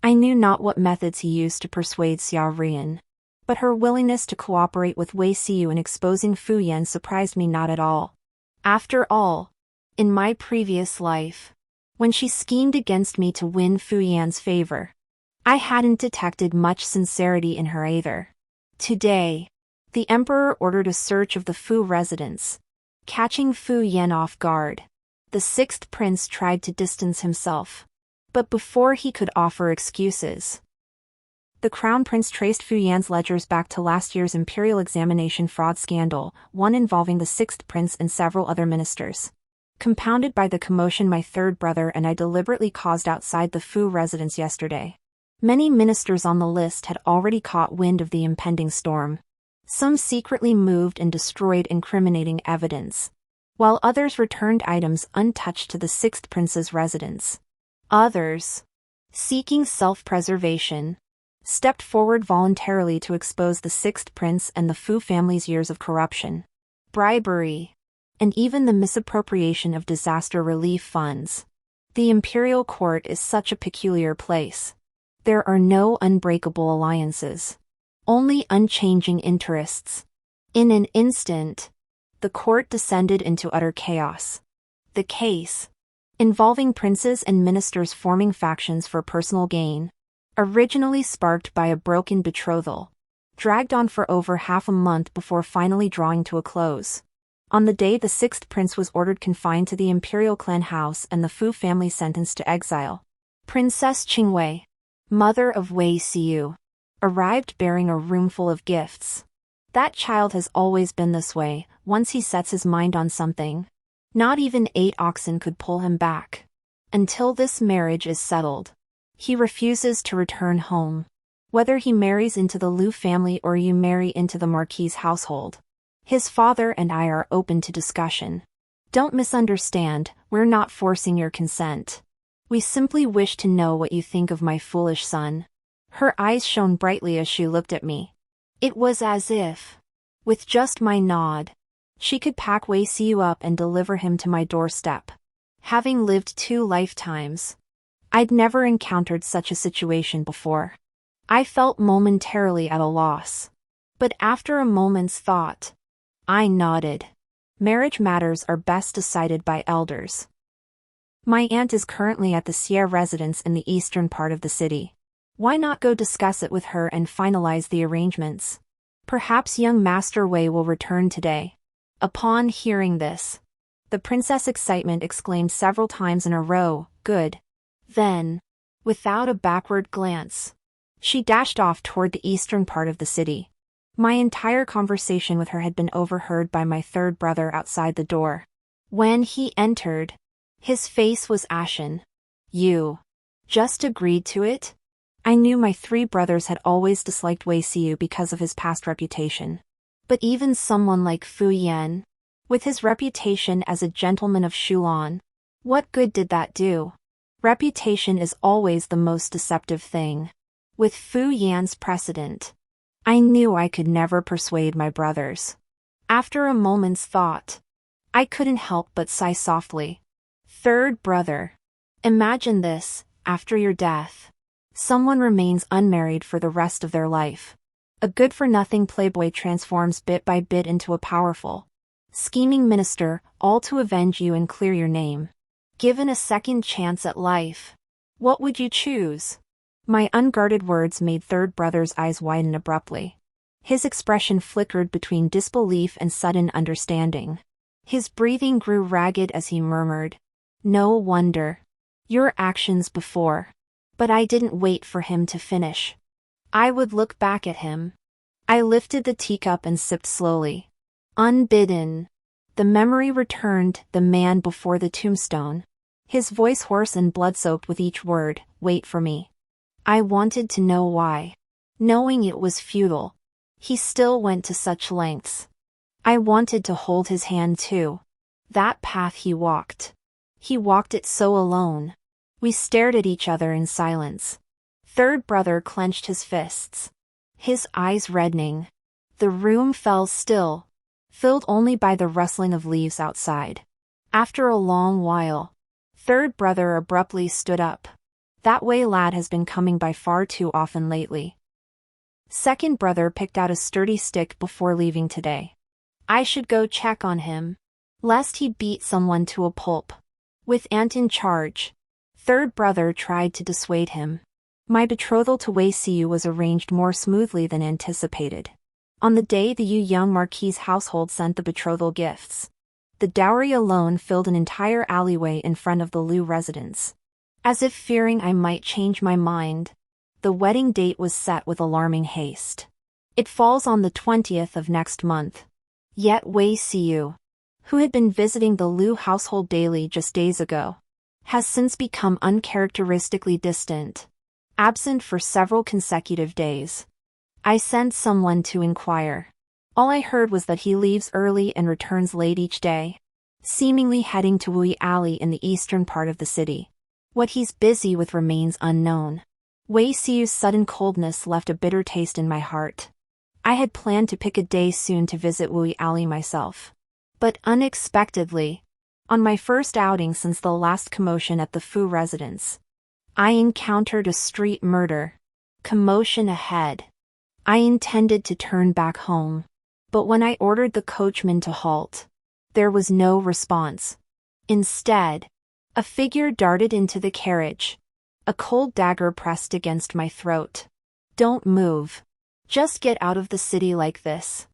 I knew not what methods he used to persuade Xiao Rian, but her willingness to cooperate with Wei Xiu in exposing Fu Yan surprised me not at all. After all, in my previous life, when she schemed against me to win Fu Yan's favor, I hadn't detected much sincerity in her either. Today, the emperor ordered a search of the Fu residence. Catching Fu Yan off guard, the sixth prince tried to distance himself. But before he could offer excuses, the crown prince traced Fu Yan's ledgers back to last year's imperial examination fraud scandal, one involving the sixth prince and several other ministers. Compounded by the commotion my third brother and I deliberately caused outside the Fu residence yesterday. Many ministers on the list had already caught wind of the impending storm. Some secretly moved and destroyed incriminating evidence, while others returned items untouched to the sixth prince's residence. Others, seeking self-preservation, stepped forward voluntarily to expose the sixth prince and the Fu family's years of corruption, bribery, and even the misappropriation of disaster relief funds. The imperial court is such a peculiar place. There are no unbreakable alliances, only unchanging interests. In an instant, the court descended into utter chaos. The case, involving princes and ministers forming factions for personal gain, originally sparked by a broken betrothal, dragged on for over half a month before finally drawing to a close. On the day the sixth prince was ordered confined to the imperial clan house and the Fu family sentenced to exile, Princess Qingwei, mother of Wei Xiu, arrived bearing a roomful of gifts. That child has always been this way. Once he sets his mind on something, not even 8 oxen could pull him back. Until this marriage is settled, he refuses to return home. Whether he marries into the Lu family or you marry into the Marquis' household, his father and I are open to discussion. Don't misunderstand, we're not forcing your consent. We simply wish to know what you think of my foolish son. Her eyes shone brightly as she looked at me. It was as if, with just my nod, she could pack Wei Xiu up and deliver him to my doorstep. Having lived 2 lifetimes, I'd never encountered such a situation before. I felt momentarily at a loss. But after a moment's thought, I nodded. Marriage matters are best decided by elders. My aunt is currently at the Xie residence in the eastern part of the city. Why not go discuss it with her and finalize the arrangements? Perhaps young Master Wei will return today. Upon hearing this, the princess' excitement exclaimed several times in a row, good. Then, without a backward glance, she dashed off toward the eastern part of the city. My entire conversation with her had been overheard by my third brother outside the door. When he entered, his face was ashen. You just agreed to it? I knew my 3 brothers had always disliked Wei Xiu because of his past reputation. But even someone like Fu Yan, with his reputation as a gentleman of Shulan, what good did that do? Reputation is always the most deceptive thing. With Fu Yan's precedent, I knew I could never persuade my brothers. After a moment's thought, I couldn't help but sigh softly. Third brother, imagine this, after your death, someone remains unmarried for the rest of their life. A good-for-nothing playboy transforms bit by bit into a powerful, scheming minister, all to avenge you and clear your name. Given a second chance at life, what would you choose? My unguarded words made third brother's eyes widen abruptly. His expression flickered between disbelief and sudden understanding. His breathing grew ragged as he murmured, "No wonder. Your actions before But I didn't wait for him to finish. I would look back at him. I lifted the teacup and sipped slowly. Unbidden. The memory returned, the man before the tombstone. His voice hoarse and blood-soaked with each word, "Wait for me." I wanted to know why. Knowing it was futile. He still went to such lengths. I wanted to hold his hand too. That path he walked. He walked it so alone. We stared at each other in silence. Third brother clenched his fists. His eyes reddening. The room fell still, filled only by the rustling of leaves outside. After a long while, third brother abruptly stood up. "That way lad has been coming by far too often lately." Second brother picked out a sturdy stick before leaving today. "I should go check on him, lest he beat someone to a pulp." With aunt in charge, third brother tried to dissuade him. My betrothal to Wei Siu was arranged more smoothly than anticipated. On the day the Yu Young Marquis household sent the betrothal gifts, the dowry alone filled an entire alleyway in front of the Liu residence. As if fearing I might change my mind, the wedding date was set with alarming haste. It falls on the 20th of next month. Yet Wei Siu, who had been visiting the Liu household daily just days ago, has since become uncharacteristically distant, absent for several consecutive days. I sent someone to inquire. All I heard was that he leaves early and returns late each day, seemingly heading to Wui Alley in the eastern part of the city. What he's busy with remains unknown. Wei Siu's sudden coldness left a bitter taste in my heart. I had planned to pick a day soon to visit Wui Alley myself. But unexpectedly, on my first outing since the last commotion at the Fu residence, I encountered a street murder. Commotion ahead. I intended to turn back home, but when I ordered the coachman to halt, there was no response. Instead, a figure darted into the carriage. A cold dagger pressed against my throat. "Don't move. Just get out of the city like this."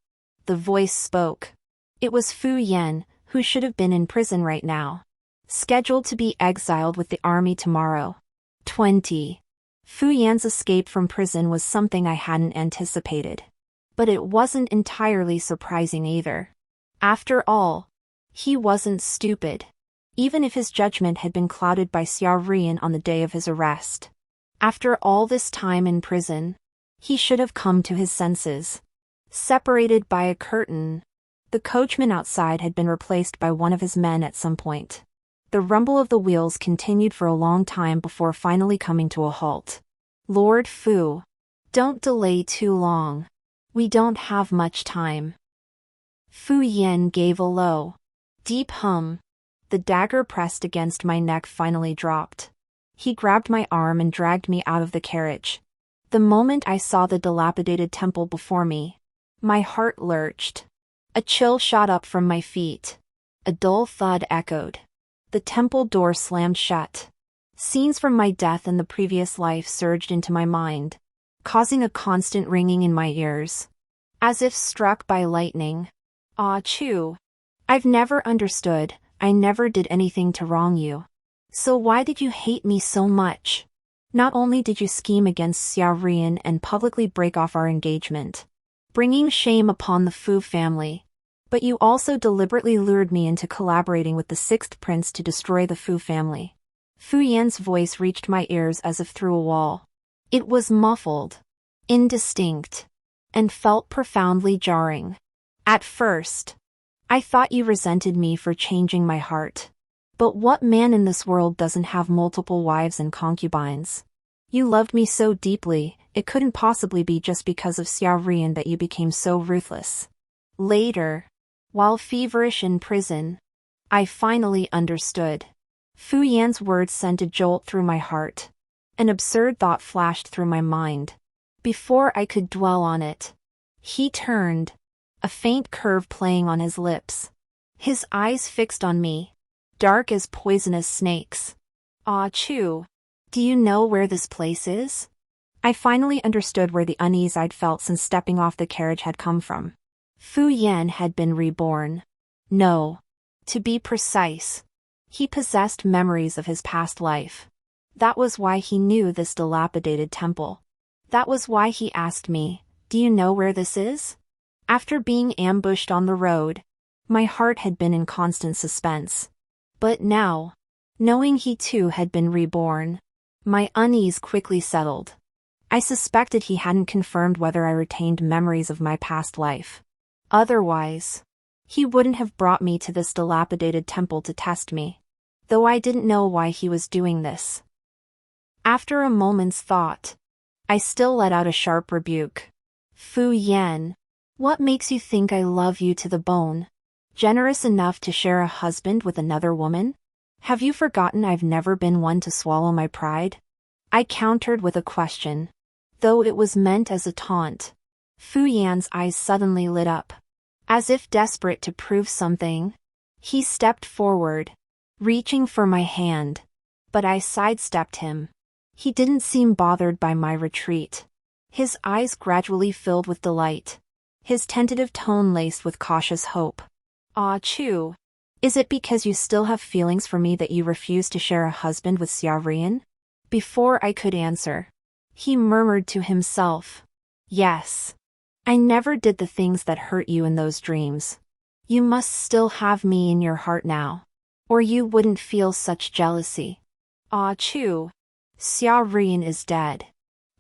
The voice spoke. It was Fu Yan, who should have been in prison right now, scheduled to be exiled with the army tomorrow. 20. Fu Yan's escape from prison was something I hadn't anticipated. But it wasn't entirely surprising either. After all, he wasn't stupid. Even if his judgment had been clouded by Xiao Rian on the day of his arrest. After all this time in prison, he should have come to his senses. Separated by a curtain, the coachman outside had been replaced by one of his men at some point. The rumble of the wheels continued for a long time before finally coming to a halt. "Lord Fu, don't delay too long. We don't have much time." Fu Yan gave a low, deep hum. The dagger pressed against my neck finally dropped. He grabbed my arm and dragged me out of the carriage. The moment I saw the dilapidated temple before me, my heart lurched. A chill shot up from my feet. A dull thud echoed. The temple door slammed shut. Scenes from my death and the previous life surged into my mind, causing a constant ringing in my ears. As if struck by lightning. "Ah Chu. I've never understood. I never did anything to wrong you. So why did you hate me so much? Not only did you scheme against Xiao Rian and publicly break off our engagement, bringing shame upon the Fu family, but you also deliberately lured me into collaborating with the sixth prince to destroy the Fu family." Fu Yan's voice reached my ears as if through a wall. It was muffled, indistinct, and felt profoundly jarring. At first, I thought you resented me for changing my heart. But what man in this world doesn't have multiple wives and concubines? You loved me so deeply, it couldn't possibly be just because of Xiao Rian that you became so ruthless. Later, while feverish in prison, I finally understood. Fu Yan's words sent a jolt through my heart. An absurd thought flashed through my mind. Before I could dwell on it, he turned, a faint curve playing on his lips. His eyes fixed on me, dark as poisonous snakes. "Ah Chu, do you know where this place is?" I finally understood where the unease I'd felt since stepping off the carriage had come from. Fu Yan had been reborn. No. To be precise, he possessed memories of his past life. That was why he knew this dilapidated temple. That was why he asked me, "Do you know where this is?" After being ambushed on the road, my heart had been in constant suspense. But now, knowing he too had been reborn, my unease quickly settled. I suspected he hadn't confirmed whether I retained memories of my past life. Otherwise, he wouldn't have brought me to this dilapidated temple to test me. Though I didn't know why he was doing this. After a moment's thought, I still let out a sharp rebuke. "Fu Yan, what makes you think I love you to the bone? Generous enough to share a husband with another woman? Have you forgotten I've never been one to swallow my pride?" I countered with a question. Though it was meant as a taunt. Fu Yan's eyes suddenly lit up. As if desperate to prove something, he stepped forward, reaching for my hand. But I sidestepped him. He didn't seem bothered by my retreat. His eyes gradually filled with delight. His tentative tone laced with cautious hope. "Ah, Chu. Is it because you still have feelings for me that you refuse to share a husband with Xia Rian?" Before I could answer, he murmured to himself, "Yes. I never did the things that hurt you in those dreams. You must still have me in your heart now, or you wouldn't feel such jealousy." "Ah, Chu. Xia Rian is dead.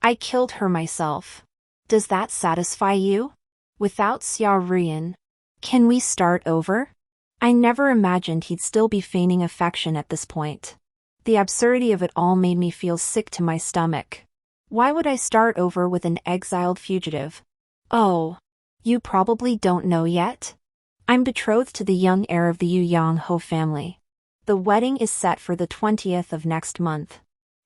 I killed her myself. Does that satisfy you? Without Xia Rian, can we start over?" I never imagined he'd still be feigning affection at this point. The absurdity of it all made me feel sick to my stomach. Why would I start over with an exiled fugitive? "Oh, you probably don't know yet? I'm betrothed to the young heir of the Yu Yang Ho family. The wedding is set for the 20th of next month."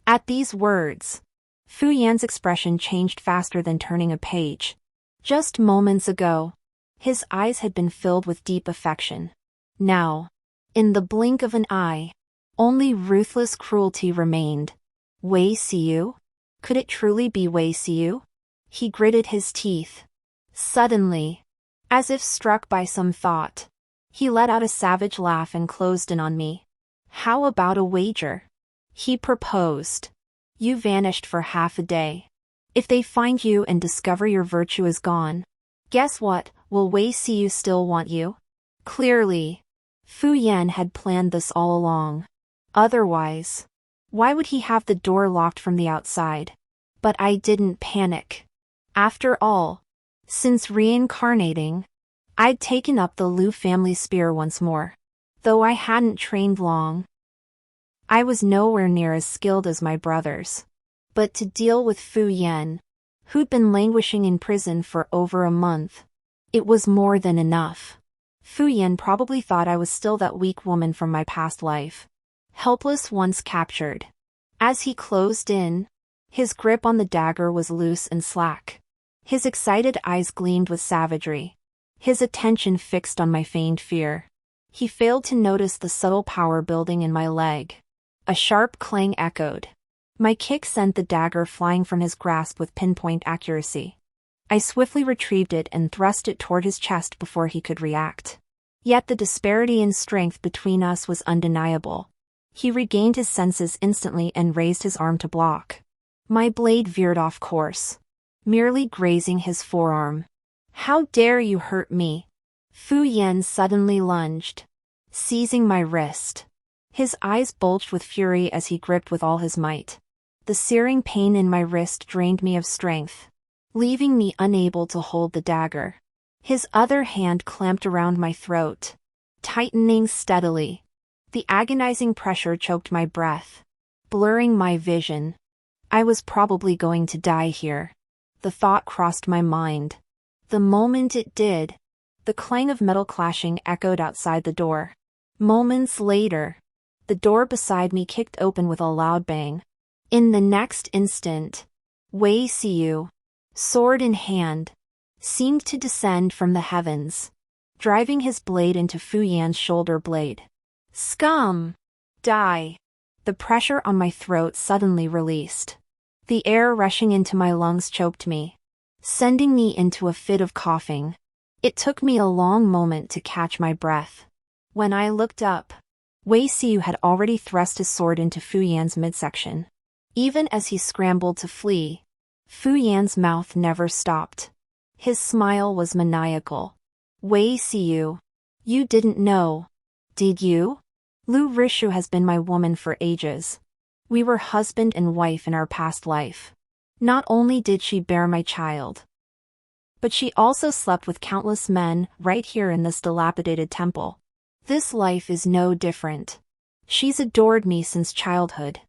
At these words, Fu Yan's expression changed faster than turning a page. Just moments ago, his eyes had been filled with deep affection. Now, in the blink of an eye, only ruthless cruelty remained. Wei Xiu? Could it truly be Wei Xiu? He gritted his teeth. Suddenly, as if struck by some thought, he let out a savage laugh and closed in on me. "How about a wager?" he proposed. "You vanished for half a day. If they find you and discover your virtue is gone, guess what? Will Wei Xiu still want you?" Clearly, Fu Yan had planned this all along. Otherwise, why would he have the door locked from the outside? But I didn't panic. After all, since reincarnating, I'd taken up the Lu family spear once more. Though I hadn't trained long, I was nowhere near as skilled as my brothers. But to deal with Fu Yan, who'd been languishing in prison for over a month, it was more than enough. Fu Yan probably thought I was still that weak woman from my past life, helpless once captured. As he closed in, his grip on the dagger was loose and slack. His excited eyes gleamed with savagery, his attention fixed on my feigned fear. He failed to notice the subtle power building in my leg. A sharp clang echoed. My kick sent the dagger flying from his grasp with pinpoint accuracy. I swiftly retrieved it and thrust it toward his chest before he could react. Yet the disparity in strength between us was undeniable. He regained his senses instantly and raised his arm to block. My blade veered off course, merely grazing his forearm. "How dare you hurt me?" Fu Yan suddenly lunged, seizing my wrist. His eyes bulged with fury as he gripped with all his might. The searing pain in my wrist drained me of strength, leaving me unable to hold the dagger. His other hand clamped around my throat, tightening steadily. The agonizing pressure choked my breath, blurring my vision. I was probably going to die here. The thought crossed my mind. The moment it did, the clang of metal clashing echoed outside the door. Moments later, the door beside me kicked open with a loud bang. In the next instant, Wei Xiu, sword in hand, seemed to descend from the heavens, driving his blade into Fu Yan's shoulder blade. "Scum! Die!" The pressure on my throat suddenly released. The air rushing into my lungs choked me, sending me into a fit of coughing. It took me a long moment to catch my breath. When I looked up, Wei Xiu had already thrust his sword into Fu Yan's midsection. Even as he scrambled to flee, Fu Yan's mouth never stopped. His smile was maniacal. Wei Xiu. You didn't know. Did you? Lu Rishu has been my woman for ages. We were husband and wife in our past life. Not only did she bear my child, but she also slept with countless men right here in this dilapidated temple. This life is no different. She's adored me since childhood.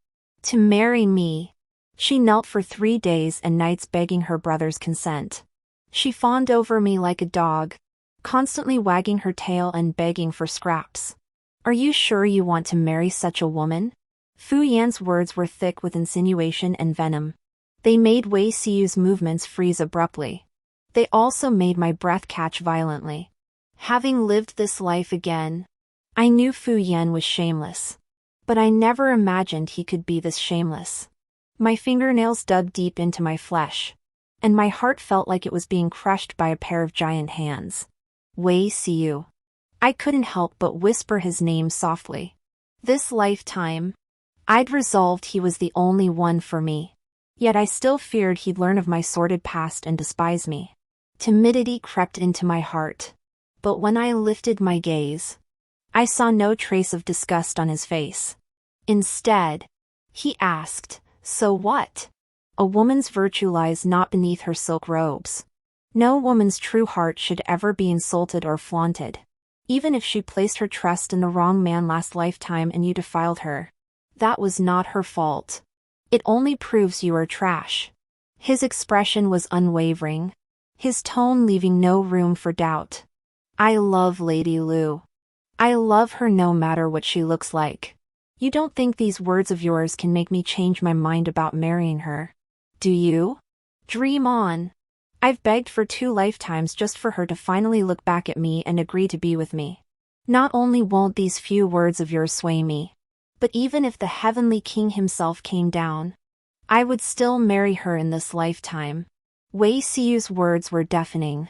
To marry me, she knelt for 3 days and nights begging her brother's consent. She fawned over me like a dog, constantly wagging her tail and begging for scraps. Are you sure you want to marry such a woman? Fu Yan's words were thick with insinuation and venom. They made Wei Xiu's movements freeze abruptly. They also made my breath catch violently. Having lived this life again, I knew Fu Yan was shameless. But I never imagined he could be this shameless. My fingernails dug deep into my flesh, and my heart felt like it was being crushed by a pair of giant hands. Wei Xiu. I couldn't help but whisper his name softly. This lifetime, I'd resolved he was the only one for me. Yet I still feared he'd learn of my sordid past and despise me. Timidity crept into my heart. But when I lifted my gaze, I saw no trace of disgust on his face. Instead, he asked, so what? A woman's virtue lies not beneath her silk robes. No woman's true heart should ever be insulted or flaunted. Even if she placed her trust in the wrong man last lifetime and you defiled her, that was not her fault. It only proves you are trash. His expression was unwavering, his tone leaving no room for doubt. I love Lady Lu. I love her no matter what she looks like. You don't think these words of yours can make me change my mind about marrying her, do you? Dream on. I've begged for 2 lifetimes just for her to finally look back at me and agree to be with me. Not only won't these few words of yours sway me, but even if the heavenly king himself came down, I would still marry her in this lifetime. Wei Xiu's words were deafening.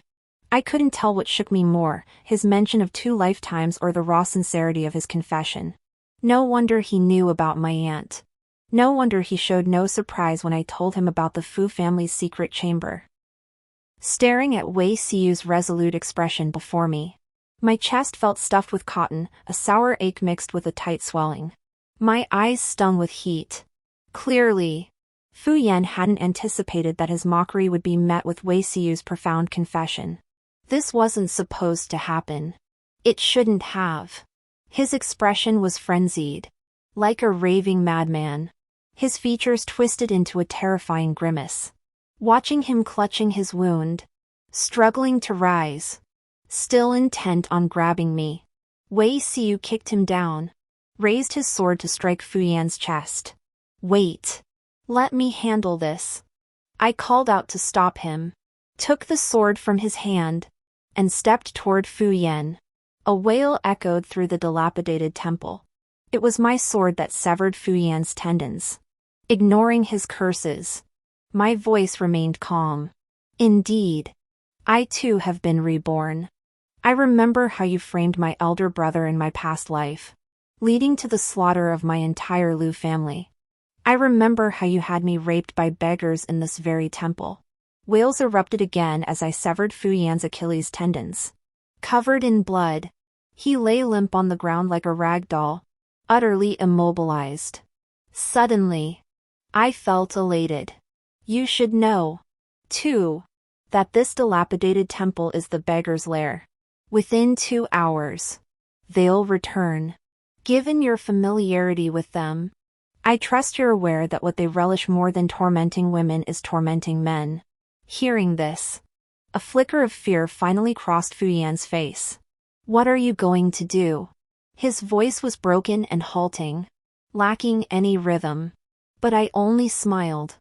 I couldn't tell what shook me more, his mention of 2 lifetimes or the raw sincerity of his confession. No wonder he knew about my aunt. No wonder he showed no surprise when I told him about the Fu family's secret chamber. Staring at Wei Xiu's resolute expression before me, my chest felt stuffed with cotton, a sour ache mixed with a tight swelling. My eyes stung with heat. Clearly, Fu Yan hadn't anticipated that his mockery would be met with Wei Xiu's profound confession. This wasn't supposed to happen. It shouldn't have. His expression was frenzied, like a raving madman. His features twisted into a terrifying grimace. Watching him clutching his wound, struggling to rise, still intent on grabbing me, Wei Xiu kicked him down, raised his sword to strike Fu Yan's chest. Wait. Let me handle this. I called out to stop him, took the sword from his hand, and stepped toward Fu Yan. A wail echoed through the dilapidated temple. It was my sword that severed Fu Yan's tendons. Ignoring his curses, my voice remained calm. Indeed, I too have been reborn. I remember how you framed my elder brother in my past life, leading to the slaughter of my entire Lu family. I remember how you had me raped by beggars in this very temple. Wails erupted again as I severed Fu Yan's Achilles tendons. Covered in blood, he lay limp on the ground like a rag doll, utterly immobilized. Suddenly, I felt elated. You should know, too, that this dilapidated temple is the beggar's lair. Within 2 hours, they'll return. Given your familiarity with them, I trust you're aware that what they relish more than tormenting women is tormenting men. Hearing this, a flicker of fear finally crossed Fu Yan's face. What are you going to do? His voice was broken and halting, lacking any rhythm. But I only smiled,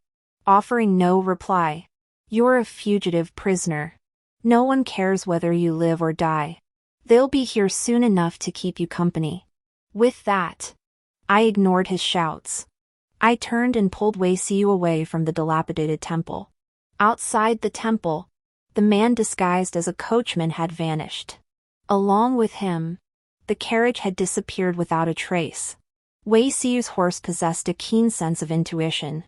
offering no reply. You're a fugitive prisoner. No one cares whether you live or die. They'll be here soon enough to keep you company. With that, I ignored his shouts. I turned and pulled Wei Xiu away from the dilapidated temple. Outside the temple, the man disguised as a coachman had vanished. Along with him, the carriage had disappeared without a trace. Wei Siu's horse possessed a keen sense of intuition.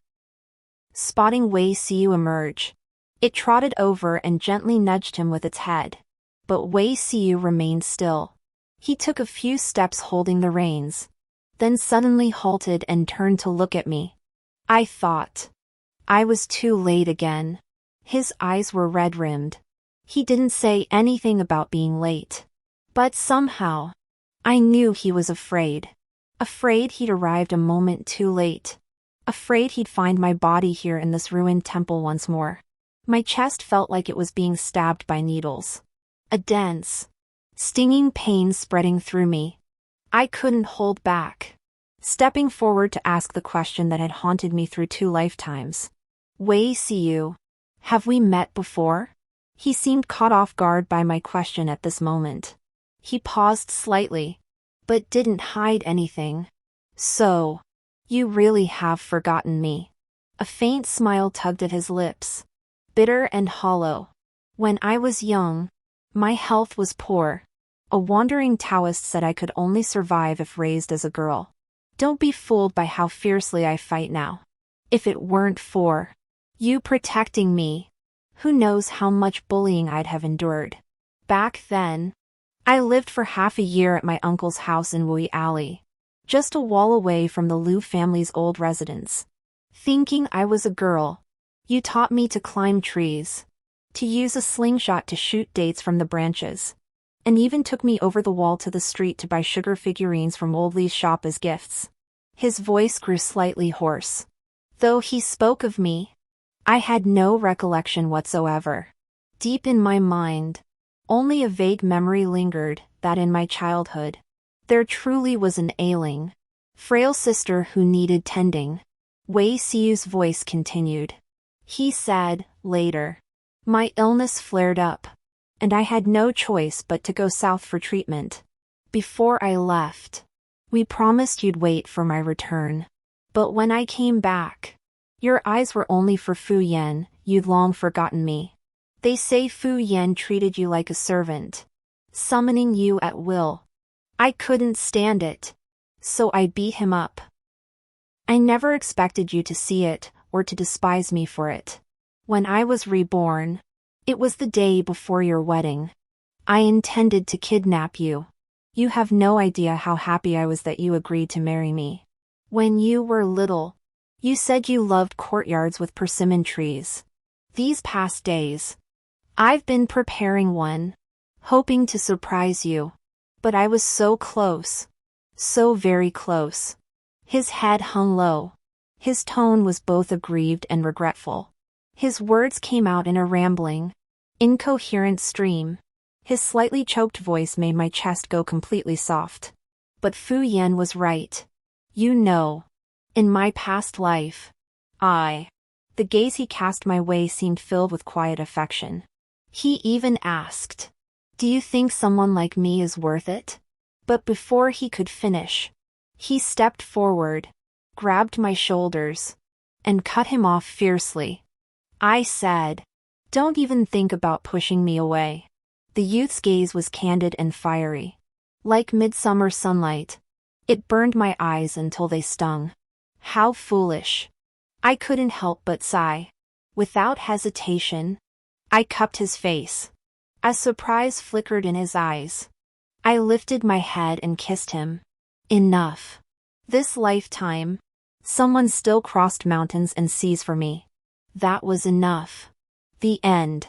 Spotting Wei Siu emerge, it trotted over and gently nudged him with its head. But Wei Siu remained still. He took a few steps holding the reins, then suddenly halted and turned to look at me. I thought I was too late again. His eyes were red-rimmed. He didn't say anything about being late. But somehow, I knew he was afraid. Afraid he'd arrived a moment too late. Afraid he'd find my body here in this ruined temple once more. My chest felt like it was being stabbed by needles. A dense, stinging pain spreading through me. I couldn't hold back, stepping forward to ask the question that had haunted me through 2 lifetimes. Wei Siu, have we met before? He seemed caught off guard by my question at this moment. He paused slightly, but didn't hide anything. So, you really have forgotten me. A faint smile tugged at his lips, bitter and hollow. When I was young, my health was poor. A wandering Taoist said I could only survive if raised as a girl. Don't be fooled by how fiercely I fight now. If it weren't for you protecting me, who knows how much bullying I'd have endured. Back then, I lived for half a year at my uncle's house in Wui Alley, just a wall away from the Liu family's old residence. Thinking I was a girl, you taught me to climb trees, to use a slingshot to shoot dates from the branches, and even took me over the wall to the street to buy sugar figurines from Old Li's shop as gifts. His voice grew slightly hoarse. Though he spoke of me, I had no recollection whatsoever. Deep in my mind, only a vague memory lingered that in my childhood, there truly was an ailing, frail sister who needed tending. Wei Siu's voice continued. He said, later, my illness flared up, and I had no choice but to go south for treatment. Before I left, we promised you'd wait for my return. But when I came back, your eyes were only for Fu Yan. You'd long forgotten me. They say Fu Yan treated you like a servant, summoning you at will. I couldn't stand it, so I beat him up. I never expected you to see it, or to despise me for it. When I was reborn, it was the day before your wedding. I intended to kidnap you. You have no idea how happy I was that you agreed to marry me. When you were little, you said you loved courtyards with persimmon trees. These past days, I've been preparing one, hoping to surprise you. But I was so close. So very close. His head hung low. His tone was both aggrieved and regretful. His words came out in a rambling, incoherent stream. His slightly choked voice made my chest go completely soft. But Fu Yan was right. You know, in my past life, the gaze he cast my way seemed filled with quiet affection. He even asked, do you think someone like me is worth it? But before he could finish, he stepped forward, grabbed my shoulders, and cut him off fiercely. I said, don't even think about pushing me away. The youth's gaze was candid and fiery. Like midsummer sunlight, it burned my eyes until they stung. How foolish. I couldn't help but sigh. Without hesitation, I cupped his face. As surprise flickered in his eyes, I lifted my head and kissed him. Enough. This lifetime, someone still crossed mountains and seas for me. That was enough. The end.